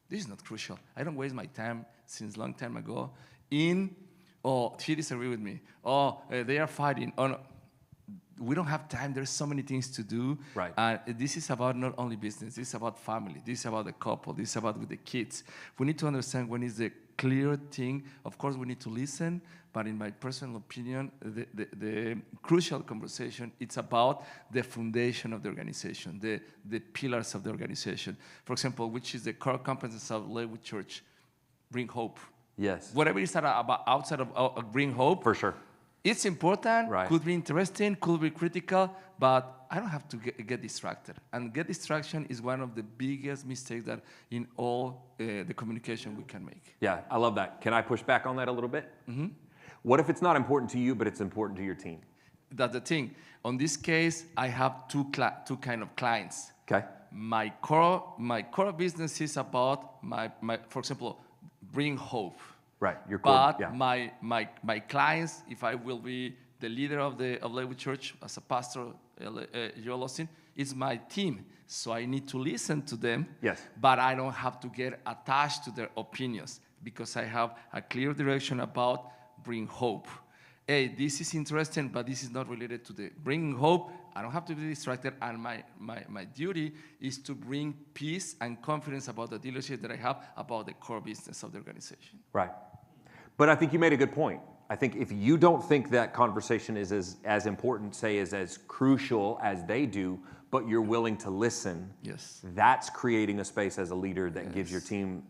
this is not crucial. I don't waste my time since a long time ago she disagree with me. They are fighting. No. We don't have time. There's so many things to do. Right. This is about not only business. This is about family. This is about the couple. This is about with the kids. We need to understand when is the clear thing. Of course, we need to listen. But in my personal opinion, the crucial conversation, it's about the foundation of the organization, the pillars of the organization. For example, which is the core competence of Lakewood Church? Bring hope. Yes. Whatever is about outside of bring hope. For sure. It's important, right. Could be interesting, could be critical, but I don't have to get distracted. And get distraction is one of the biggest mistakes that in all the communication we can make. Yeah, I love that. Can I push back on that a little bit? Mm-hmm. What if it's not important to you, but it's important to your team? That's the thing. On this case, I have two kind of clients. Okay. My core business is about my for example, bring hope. Right. Your core, but yeah. my clients, if I will be the leader of Lakewood Church as a pastor, Joel Austin, it's my team. So I need to listen to them. Yes. But I don't have to get attached to their opinions because I have a clear direction about bring hope. Hey, this is interesting, but this is not related to the bringing hope. I don't have to be distracted, and my duty is to bring peace and confidence about the dealership that I have about the core business of the organization. Right. But I think you made a good point. I think if you don't think that conversation is as important, say, as crucial as they do, but you're willing to listen, yes, that's creating a space as a leader that gives your team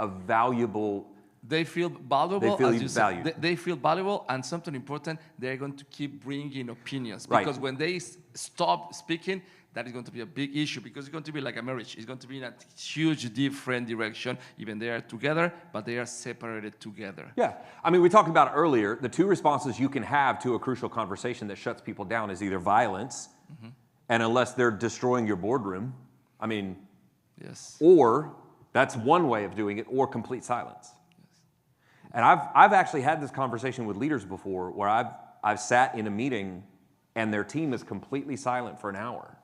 a valuable. They feel valuable. They feel valued. They feel valuable, and something important, they're going to keep bringing opinions. Right. Because when they stop speaking, that is going to be a big issue because it's going to be like a marriage. It's going to be in a huge different direction. Even they are together, but they are separated together. Yeah. I mean, we talked about it earlier. The two responses you can have to a crucial conversation that shuts people down is either violence, and unless they're destroying your boardroom, I mean, yes. Or that's one way of doing it, or complete silence. Yes. And I've actually had this conversation with leaders before where I've sat in a meeting and their team is completely silent for an hour.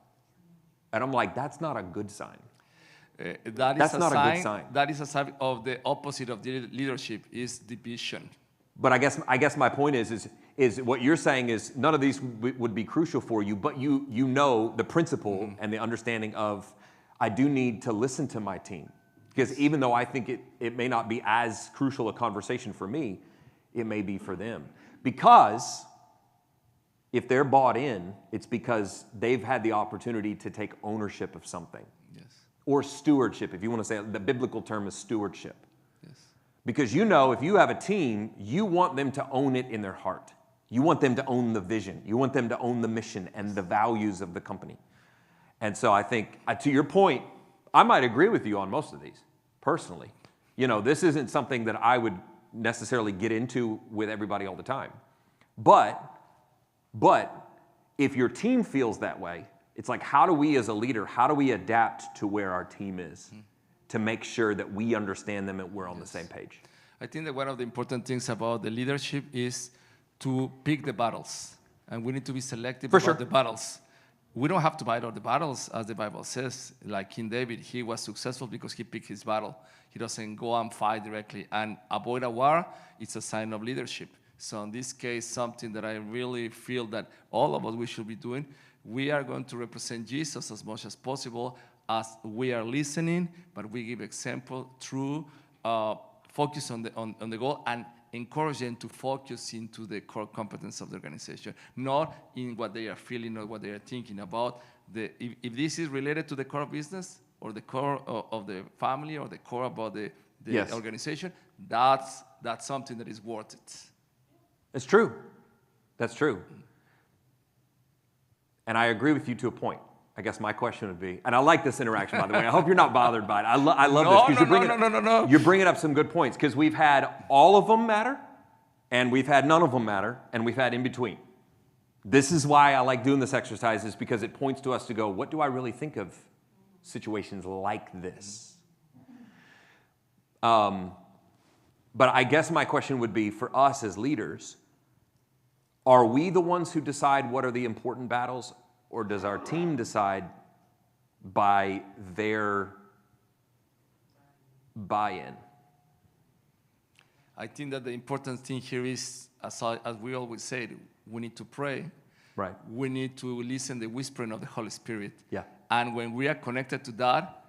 And I'm like, that's not a good sign. That's not a good sign. That is a sign of the opposite of the leadership, is division. But I guess my point is what you're saying is none of these would be crucial for you, but you know the principle and the understanding of, I do need to listen to my team. Because even though I think it may not be as crucial a conversation for me, it may be for them. Because if they're bought in, it's because they've had the opportunity to take ownership of something. Yes. Or stewardship, if you want to say it. The biblical term is stewardship. Yes. Because you know, if you have a team, you want them to own it in their heart. You want them to own the vision. You want them to own the mission and the values of the company. And so I think, to your point, I might agree with you on most of these, personally. You know, this isn't something that I would necessarily get into with everybody all the time. But if your team feels that way, it's like, how do we as a leader, how do we adapt to where our team is to make sure that we understand them and we're on the same page? I think that one of the important things about the leadership is to pick the battles. And we need to be selective about the battles. We don't have to fight all the battles, as the Bible says. Like King David, he was successful because he picked his battle. He doesn't go and fight directly. And avoid a war, it's a sign of leadership. So in this case, something that I really feel that all of us we should be doing, we are going to represent Jesus as much as possible as we are listening, but we give example through focus on the goal and encourage them to focus into the core competence of the organization, not in what they are feeling or what they are thinking about. If this is related to the core business or the core of the family or the core about the organization, that's something that is worth it. It's true. That's true. And I agree with you to a point. I guess my question would be, and I like this interaction, by the way. I hope you're not bothered by it. I love this because you're bringing up some good points, because we've had all of them matter, and we've had none of them matter, and we've had in between. This is why I like doing this exercise, is because it points to us to go, what do I really think of situations like this? But I guess my question would be, for us as leaders, are we the ones who decide what are the important battles, or does our team decide by their buy-in? I think that the important thing here is, as we always say, we need to pray. Right. We need to listen to the whispering of the Holy Spirit. Yeah. And when we are connected to that,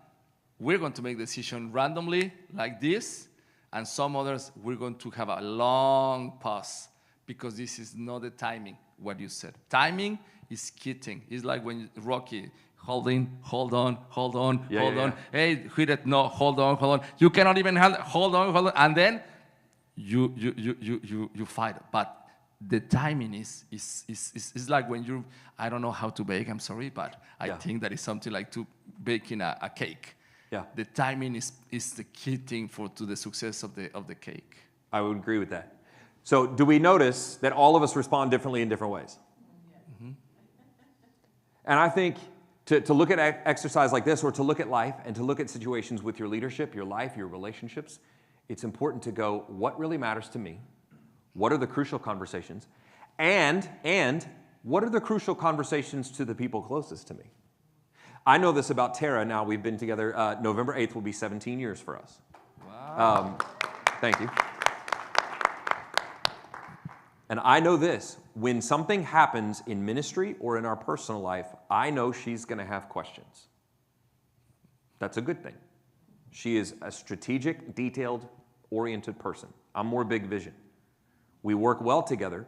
we're going to make decisions randomly like this, and some others we're going to have a long pause, because this is not the timing, what you said. Timing is key thing. It's like when Rocky, hold on. Hey, hit it, no, hold on. You cannot even hold on, and then you fight. But the timing is like when you, I don't know how to bake, I'm sorry, but I think that is something like to baking a cake. Yeah. The timing is the key thing to the success of the cake. I would agree with that. So do we notice that all of us respond differently in different ways? Mm-hmm. And I think to look at exercise like this, or to look at life and to look at situations with your leadership, your life, your relationships, it's important to go, what really matters to me? What are the crucial conversations? And what are the crucial conversations to the people closest to me? I know this about Tara now. We've been together. November 8th will be 17 years for us. Wow. Thank you. And I know this, when something happens in ministry or in our personal life, I know she's going to have questions. That's a good thing. She is a strategic, detailed, oriented person. I'm more big vision. We work well together,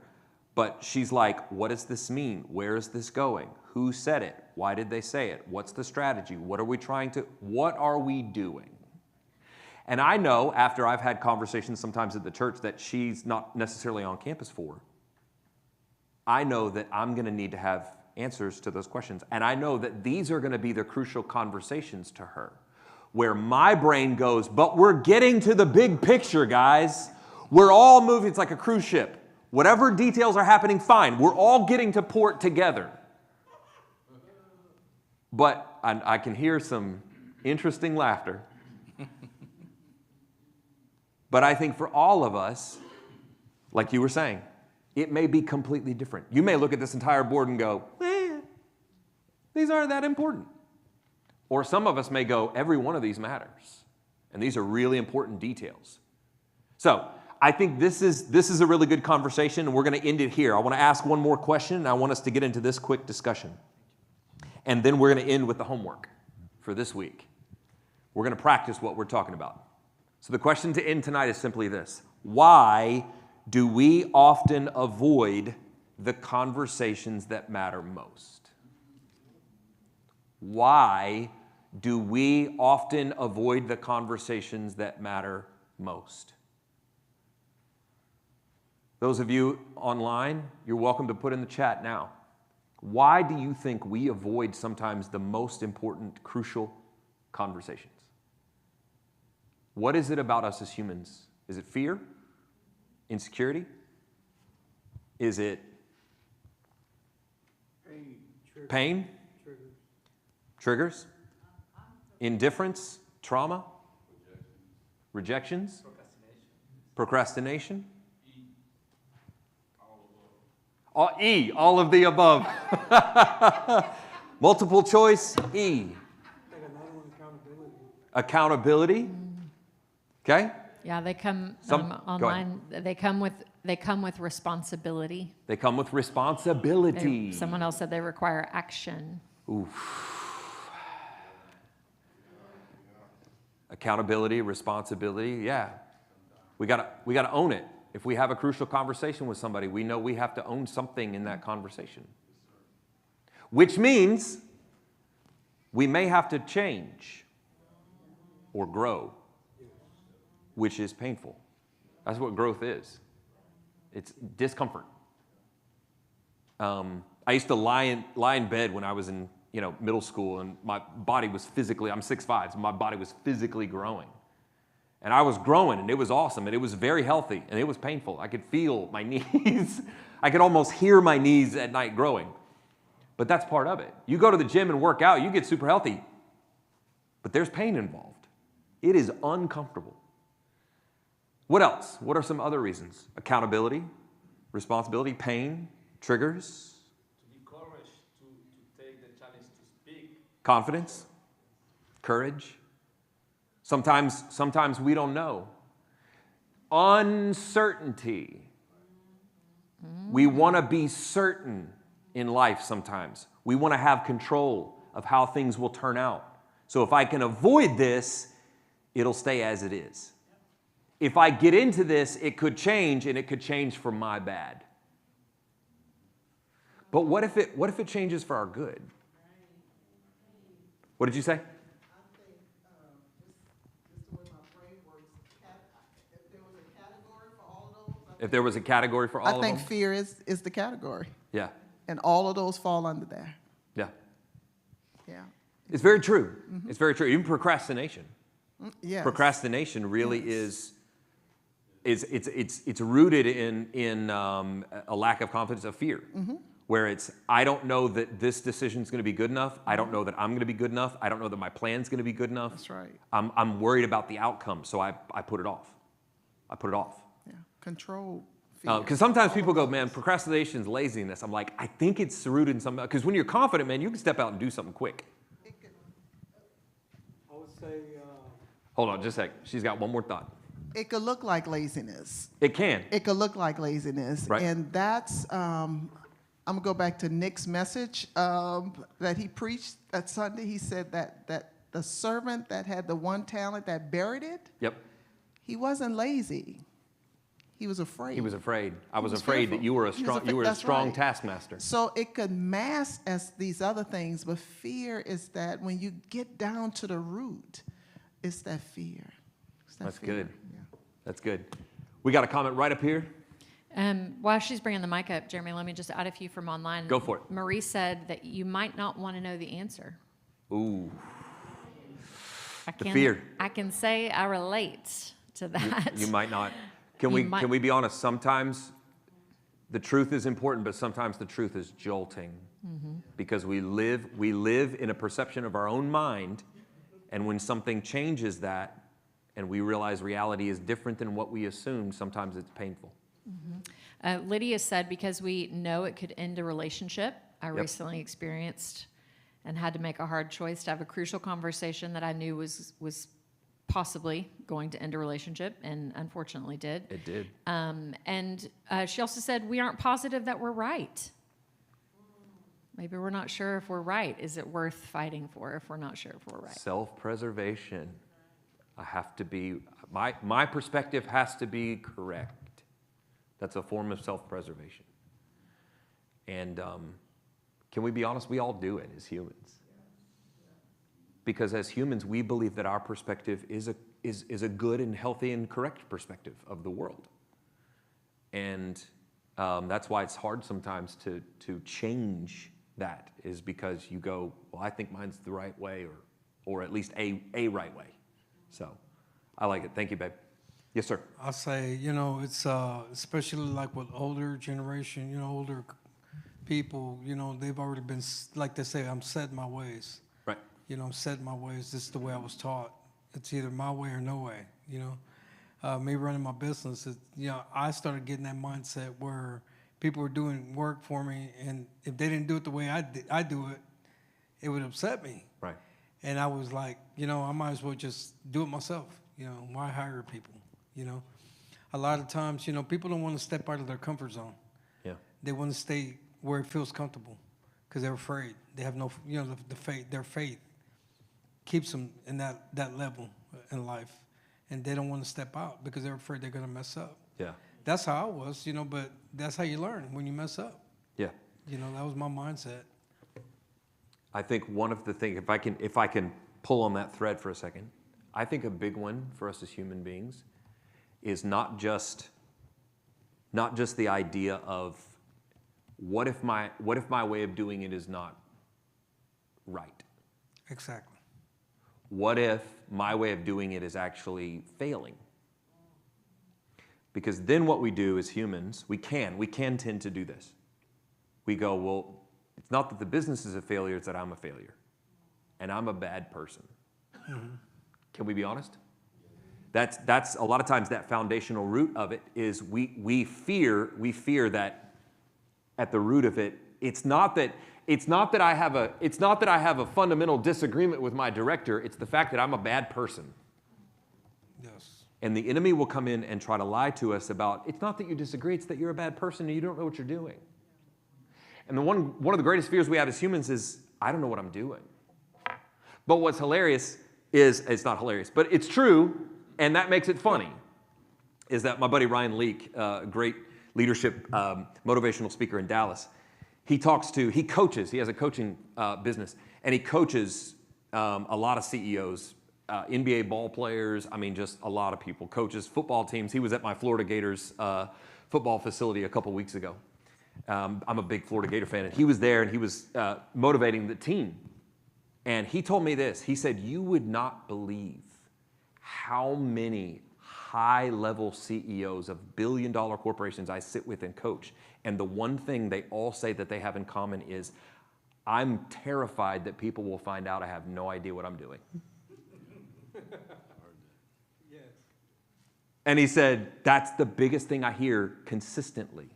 but she's like, what does this mean? Where is this going? Who said it? Why did they say it? What's the strategy? What are we doing? And I know, after I've had conversations sometimes at the church that she's not necessarily on campus for, I know that I'm going to need to have answers to those questions. And I know that these are going to be the crucial conversations to her, where my brain goes, but we're getting to the big picture, guys. We're all moving. It's like a cruise ship. Whatever details are happening, fine. We're all getting to port together. But I can hear some interesting laughter. But I think for all of us, like you were saying, it may be completely different. You may look at this entire board and go, these aren't that important. Or some of us may go, every one of these matters. And these are really important details. So I think this is a really good conversation, and we're going to end it here. I want to ask one more question, and I want us to get into this quick discussion. And then we're going to end with the homework for this week. We're going to practice what we're talking about. So the question to end tonight is simply this: why do we often avoid the conversations that matter most? Why do we often avoid the conversations that matter most? Those of you online, you're welcome to put in the chat now. Why do you think we avoid sometimes the most important, crucial conversations? What is it about us as humans? Is it fear? Insecurity? Is it pain? Triggers? Indifference? Trauma? Rejections? Procrastination? All of the above. Multiple choice, E. Accountability. Okay? Yeah, they come Go online. They come with responsibility. They come with responsibility. Someone else said they require action. Oof. Accountability, responsibility, yeah. We gotta own it. If we have a crucial conversation with somebody, we know we have to own something in that conversation. Which means we may have to change or grow, which is painful. That's what growth is. It's discomfort. I used to lie in bed when I was in middle school, and my body was physically, I'm 6'5", so my body was physically growing. And I was growing, and it was awesome, and it was very healthy, and it was painful. I could feel my knees. I could almost hear my knees at night growing. But that's part of it. You go to the gym and work out, you get super healthy, but there's pain involved. It is uncomfortable. What else? What are some other reasons? Accountability, responsibility, pain, triggers. To be courage to take the challenge to speak. Confidence, courage. Sometimes we don't know. Uncertainty. We want to be certain in life sometimes. We want to have control of how things will turn out. So if I can avoid this, it'll stay as it is. If I get into this, it could change, and it could change for my bad. But what if it changes for our good? What did you say? If there was a category for all of them? I think fear is the category. Yeah. And all of those fall under there. Yeah. Yeah. It's very true. Mm-hmm. It's very true. Even procrastination. Yes. Procrastination really is rooted in a lack of confidence, of fear. Mm-hmm. Where it's, I don't know that this decision is going to be good enough. I don't know that I'm going to be good enough. I don't know that my plan's going to be good enough. That's right. I'm worried about the outcome, so I put it off. I put it off. Yeah. Control fear. Because sometimes people go, man, procrastination is laziness. I'm like, I think it's rooted in something. Because when you're confident, man, you can step out and do something quick. I would say. Hold on, just a sec. She's got one more thought. It could look like laziness. It can. It could look like laziness. Right. And that's, I'm going to go back to Nick's message that he preached that Sunday. He said that the servant that had the one talent that buried it, Yep. he wasn't lazy. He was afraid. He was afraid. I was was afraid fearful. that you were a He was strong, you were a that's strong right. taskmaster. So it could mask as these other things, but fear is that when you get down to the root, it's that fear. It's that That's fear. good. Yeah. That's good. We got a comment right up here. While she's bringing the mic up, Jeremy, let me just add a few from online. Go for it. Marie said that you might not want to know the answer. Ooh. The fear. I can say I relate to that. You might not. Can You we be honest? Sometimes the truth is important, but sometimes the truth is jolting. Because we live in a perception of our own mind, and when something changes that, and we realize reality is different than what we assumed, sometimes it's painful. Lydia said, because we know it could end a relationship. I recently experienced and had to make a hard choice to have a crucial conversation that I knew was possibly going to end a relationship, and unfortunately did. It did. And she also said, we aren't positive that we're right. Maybe we're not sure if we're right. Is it worth fighting for if we're not sure if we're right? Self-preservation. I have to be, my perspective has to be correct. That's a form of self-preservation. And can we be honest? We all do it as humans. Because as humans, we believe that our perspective is a good and healthy and correct perspective of the world. And that's why it's hard sometimes to change that, is because you go, well, I think mine's the right way, or at least a right way. So I like it. Thank you, babe. Yes, sir. I'll say, it's especially like with older generation, older people, they've already been, like they say, I'm set in my ways. Right. I'm set in my ways. This is the way I was taught. It's either my way or no way, Me running my business, I started getting that mindset where people were doing work for me, and if they didn't do it the way I do it, it would upset me. Right. And I was like, I might as well just do it myself. Why hire people? A lot of times, people don't want to step out of their comfort zone. Yeah. They want to stay where it feels comfortable because they're afraid. They have no, the faith. Their faith keeps them in that level in life, and they don't want to step out because they're afraid they're going to mess up. Yeah. That's how I was, but that's how you learn when you mess up. Yeah. That was my mindset. I think one of the things, if I can pull on that thread for a second, I think a big one for us as human beings is not just the idea of what if my way of doing it is not right? Exactly. What if my way of doing it is actually failing? Because then what we do as humans, we can tend to do this. We go, well, it's not that the business is a failure, it's that I'm a failure. And I'm a bad person. Mm-hmm. Can we be honest? That's a lot of times that foundational root of it is we fear that at the root of it, it's not that I have a fundamental disagreement with my director, it's the fact that I'm a bad person. Yes. And the enemy will come in and try to lie to us about, it's not that you disagree, it's that you're a bad person and you don't know what you're doing. And one of the greatest fears we have as humans is, I don't know what I'm doing. But what's hilarious is, it's not hilarious, but it's true, and that makes it funny, is that my buddy Ryan Leake, great leadership motivational speaker in Dallas, he coaches, he has a coaching business, and he coaches a lot of CEOs, NBA ball players, just a lot of people, coaches, football teams. He was at my Florida Gators football facility a couple weeks ago. I'm a big Florida Gator fan, and he was there, and he was motivating the team. And he told me this. He said, you would not believe how many high-level CEOs of billion-dollar corporations I sit with and coach. And the one thing they all say that they have in common is, I'm terrified that people will find out I have no idea what I'm doing. Yes. And he said, that's the biggest thing I hear consistently.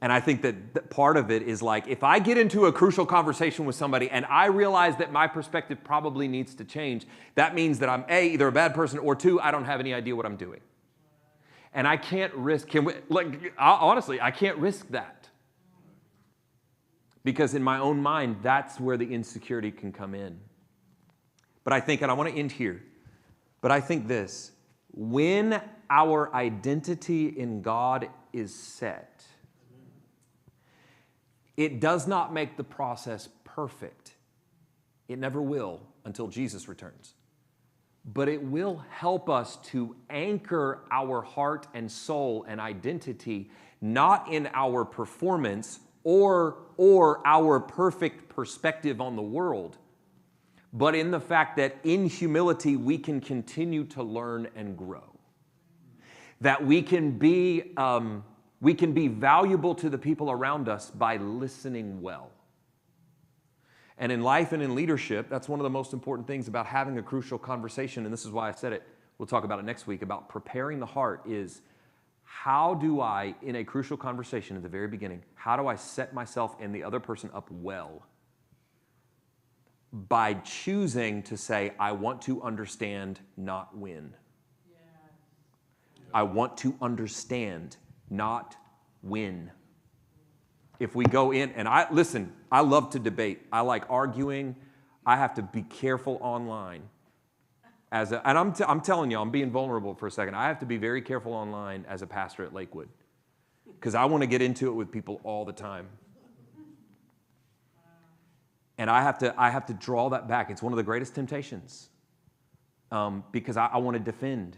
And I think that part of it is like, if I get into a crucial conversation with somebody and I realize that my perspective probably needs to change, that means that I'm A, either a bad person, or two, I don't have any idea what I'm doing. And I can't risk, honestly, I can't risk that. Because in my own mind, that's where the insecurity can come in. But I think, and I want to end here, but I think this, when our identity in God is set, it does not make the process perfect. It never will until Jesus returns. but it will help us to anchor our heart and soul and identity not in our performance or our perfect perspective on the world, but in the fact that in humility we can continue to learn and grow. That we can be valuable to the people around us by listening well. And in life and in leadership, that's one of the most important things about having a crucial conversation, and this is why I said it, we'll talk about it next week, about preparing the heart is, how do I, in a crucial conversation at the very beginning, how do I set myself and the other person up well? By choosing to say, I want to understand, not win. I want to understand, not win. If we go in, and I love to debate. I like arguing. I have to be careful online. And I'm telling you, I'm being vulnerable for a second. I have to be very careful online as a pastor at Lakewood, because I want to get into it with people all the time. And I have to draw that back. It's one of the greatest temptations, because I want to defend.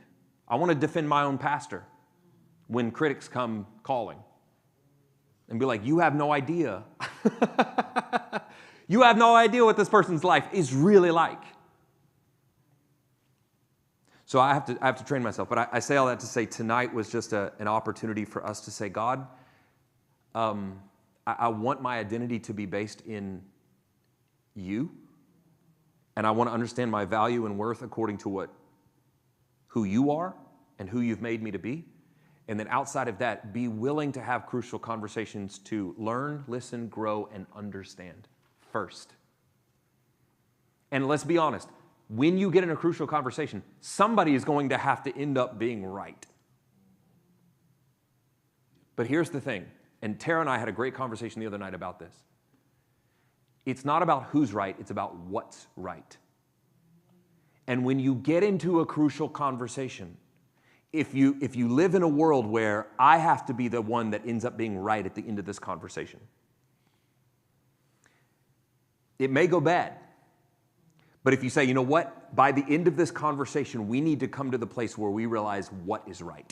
I want to defend my own pastor when critics come calling and be like, you have no idea. You have no idea what this person's life is really like. So I have to train myself. But I say all that to say tonight was just an opportunity for us to say, God, I want my identity to be based in you. And I want to understand my value and worth according to who you are and who you've made me to be. And then outside of that, be willing to have crucial conversations to learn, listen, grow, and understand first. And let's be honest, when you get in a crucial conversation, somebody is going to have to end up being right. But here's the thing, and Tara and I had a great conversation the other night about this. It's not about who's right, it's about what's right. And when you get into a crucial conversation, if you live in a world where I have to be the one that ends up being right at the end of this conversation, it may go bad. But if you say, you know what, by the end of this conversation, we need to come to the place where we realize what is right.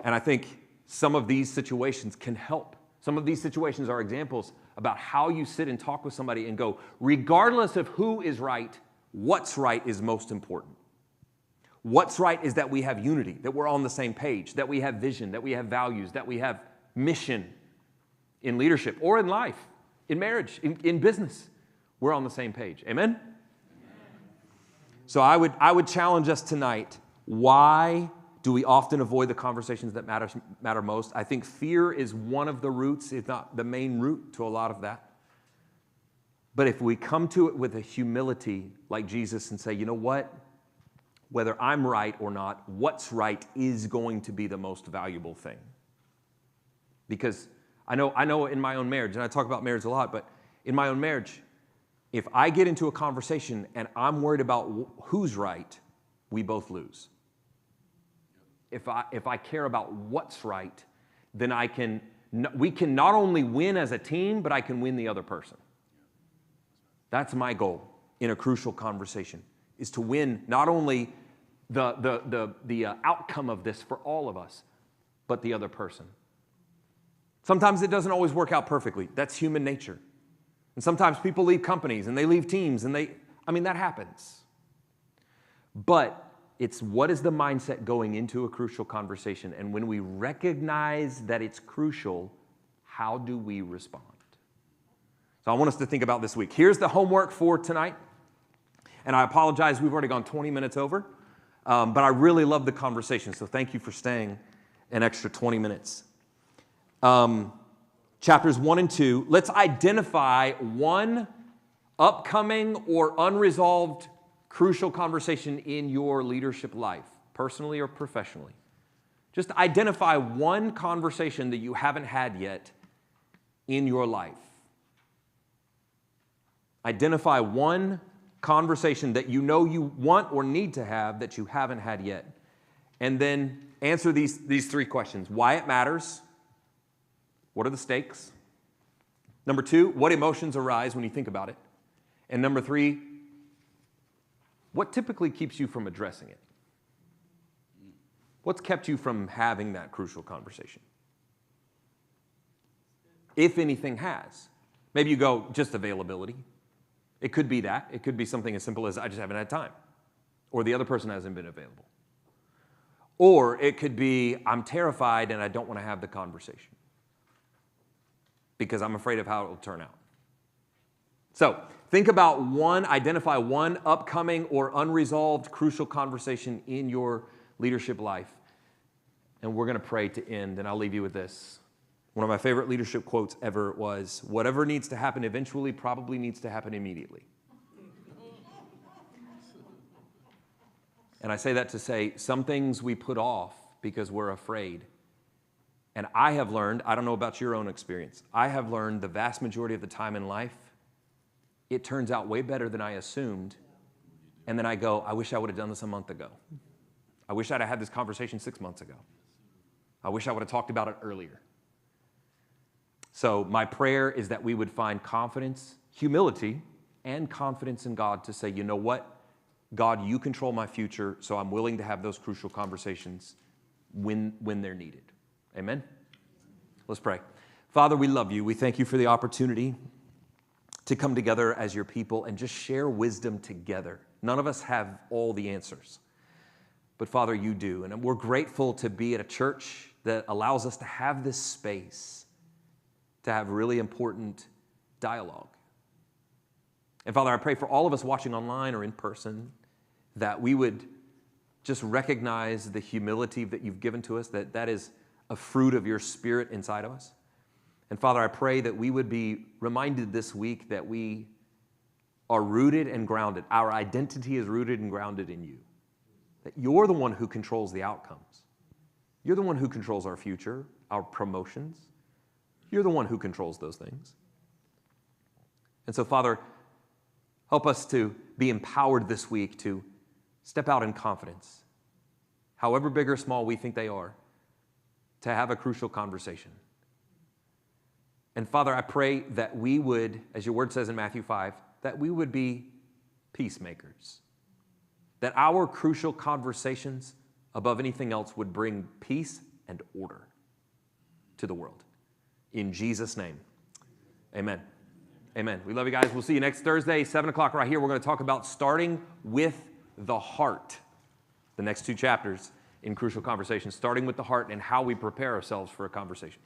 And I think some of these situations can help. Some of these situations are examples about how you sit and talk with somebody and go, regardless of who is right, what's right is most important. What's right is that we have unity, that we're on the same page, that we have vision, that we have values, that we have mission in leadership or in life, in marriage, in business. We're on the same page. Amen? Amen. So I would challenge us tonight. Why do we often avoid the conversations that matter most? I think fear is one of the roots, if not the main root to a lot of that. But if we come to it with a humility like Jesus and say, you know what? Whether I'm right or not, what's right is going to be the most valuable thing. Because I know in my own marriage, and I talk about marriage a lot, but in my own marriage, if I get into a conversation and I'm worried about who's right, we both lose. If I care about what's right, then we can not only win as a team, but I can win the other person. That's my goal in a crucial conversation, is to win not only the outcome of this for all of us, but the other person. Sometimes it doesn't always work out perfectly. That's human nature. And sometimes people leave companies and they leave teams and that happens. But it's what is the mindset going into a crucial conversation? And when we recognize that it's crucial, how do we respond? So I want us to think about this week. Here's the homework for tonight. And I apologize, we've already gone 20 minutes over. But I really love the conversation, so thank you for staying an extra 20 minutes. Chapters 1 and 2, let's identify one upcoming or unresolved crucial conversation in your leadership life, personally or professionally. Just identify one conversation that you haven't had yet in your life. Identify one conversation that you know you want or need to have that you haven't had yet. And then answer these three questions. Why it matters. What are the stakes? Number 2, what emotions arise when you think about it? And number 3, what typically keeps you from addressing it? What's kept you from having that crucial conversation? If anything has. Maybe you go, just availability. It could be that. It could be something as simple as I just haven't had time, or the other person hasn't been available. Or it could be I'm terrified and I don't want to have the conversation because I'm afraid of how it will turn out. So think about identify one upcoming or unresolved crucial conversation in your leadership life. And we're going to pray to end, and I'll leave you with this. One of my favorite leadership quotes ever was, whatever needs to happen eventually probably needs to happen immediately. And I say that to say some things we put off because we're afraid. And I have learned, I don't know about your own experience, I have learned the vast majority of the time in life, it turns out way better than I assumed. And then I go, I wish I would have done this a month ago. I wish I'd have had this conversation 6 months ago. I wish I would have talked about it earlier. So my prayer is that we would find confidence, humility, and confidence in God to say, you know what? God, you control my future, so I'm willing to have those crucial conversations when they're needed. Amen? Let's pray. Father, we love you. We thank you for the opportunity to come together as your people and just share wisdom together. None of us have all the answers, but Father, you do. And we're grateful to be at a church that allows us to have this space to have really important dialogue. And Father, I pray for all of us watching online or in person that we would just recognize the humility that you've given to us, that is a fruit of your Spirit inside of us. And Father, I pray that we would be reminded this week that we are rooted and grounded. Our identity is rooted and grounded in you. That you're the one who controls the outcomes. You're the one who controls our future, our promotions. You're the one who controls those things. And so, Father, help us to be empowered this week to step out in confidence, however big or small we think they are, to have a crucial conversation. And Father, I pray that we would, as your word says in Matthew 5, that we would be peacemakers. That our crucial conversations, above anything else, would bring peace and order to the world. In Jesus' name, amen. Amen. We love you guys. We'll see you next Thursday, 7 o'clock right here. We're going to talk about starting with the heart. The next 2 chapters in Crucial Conversations, starting with the heart and how we prepare ourselves for a conversation.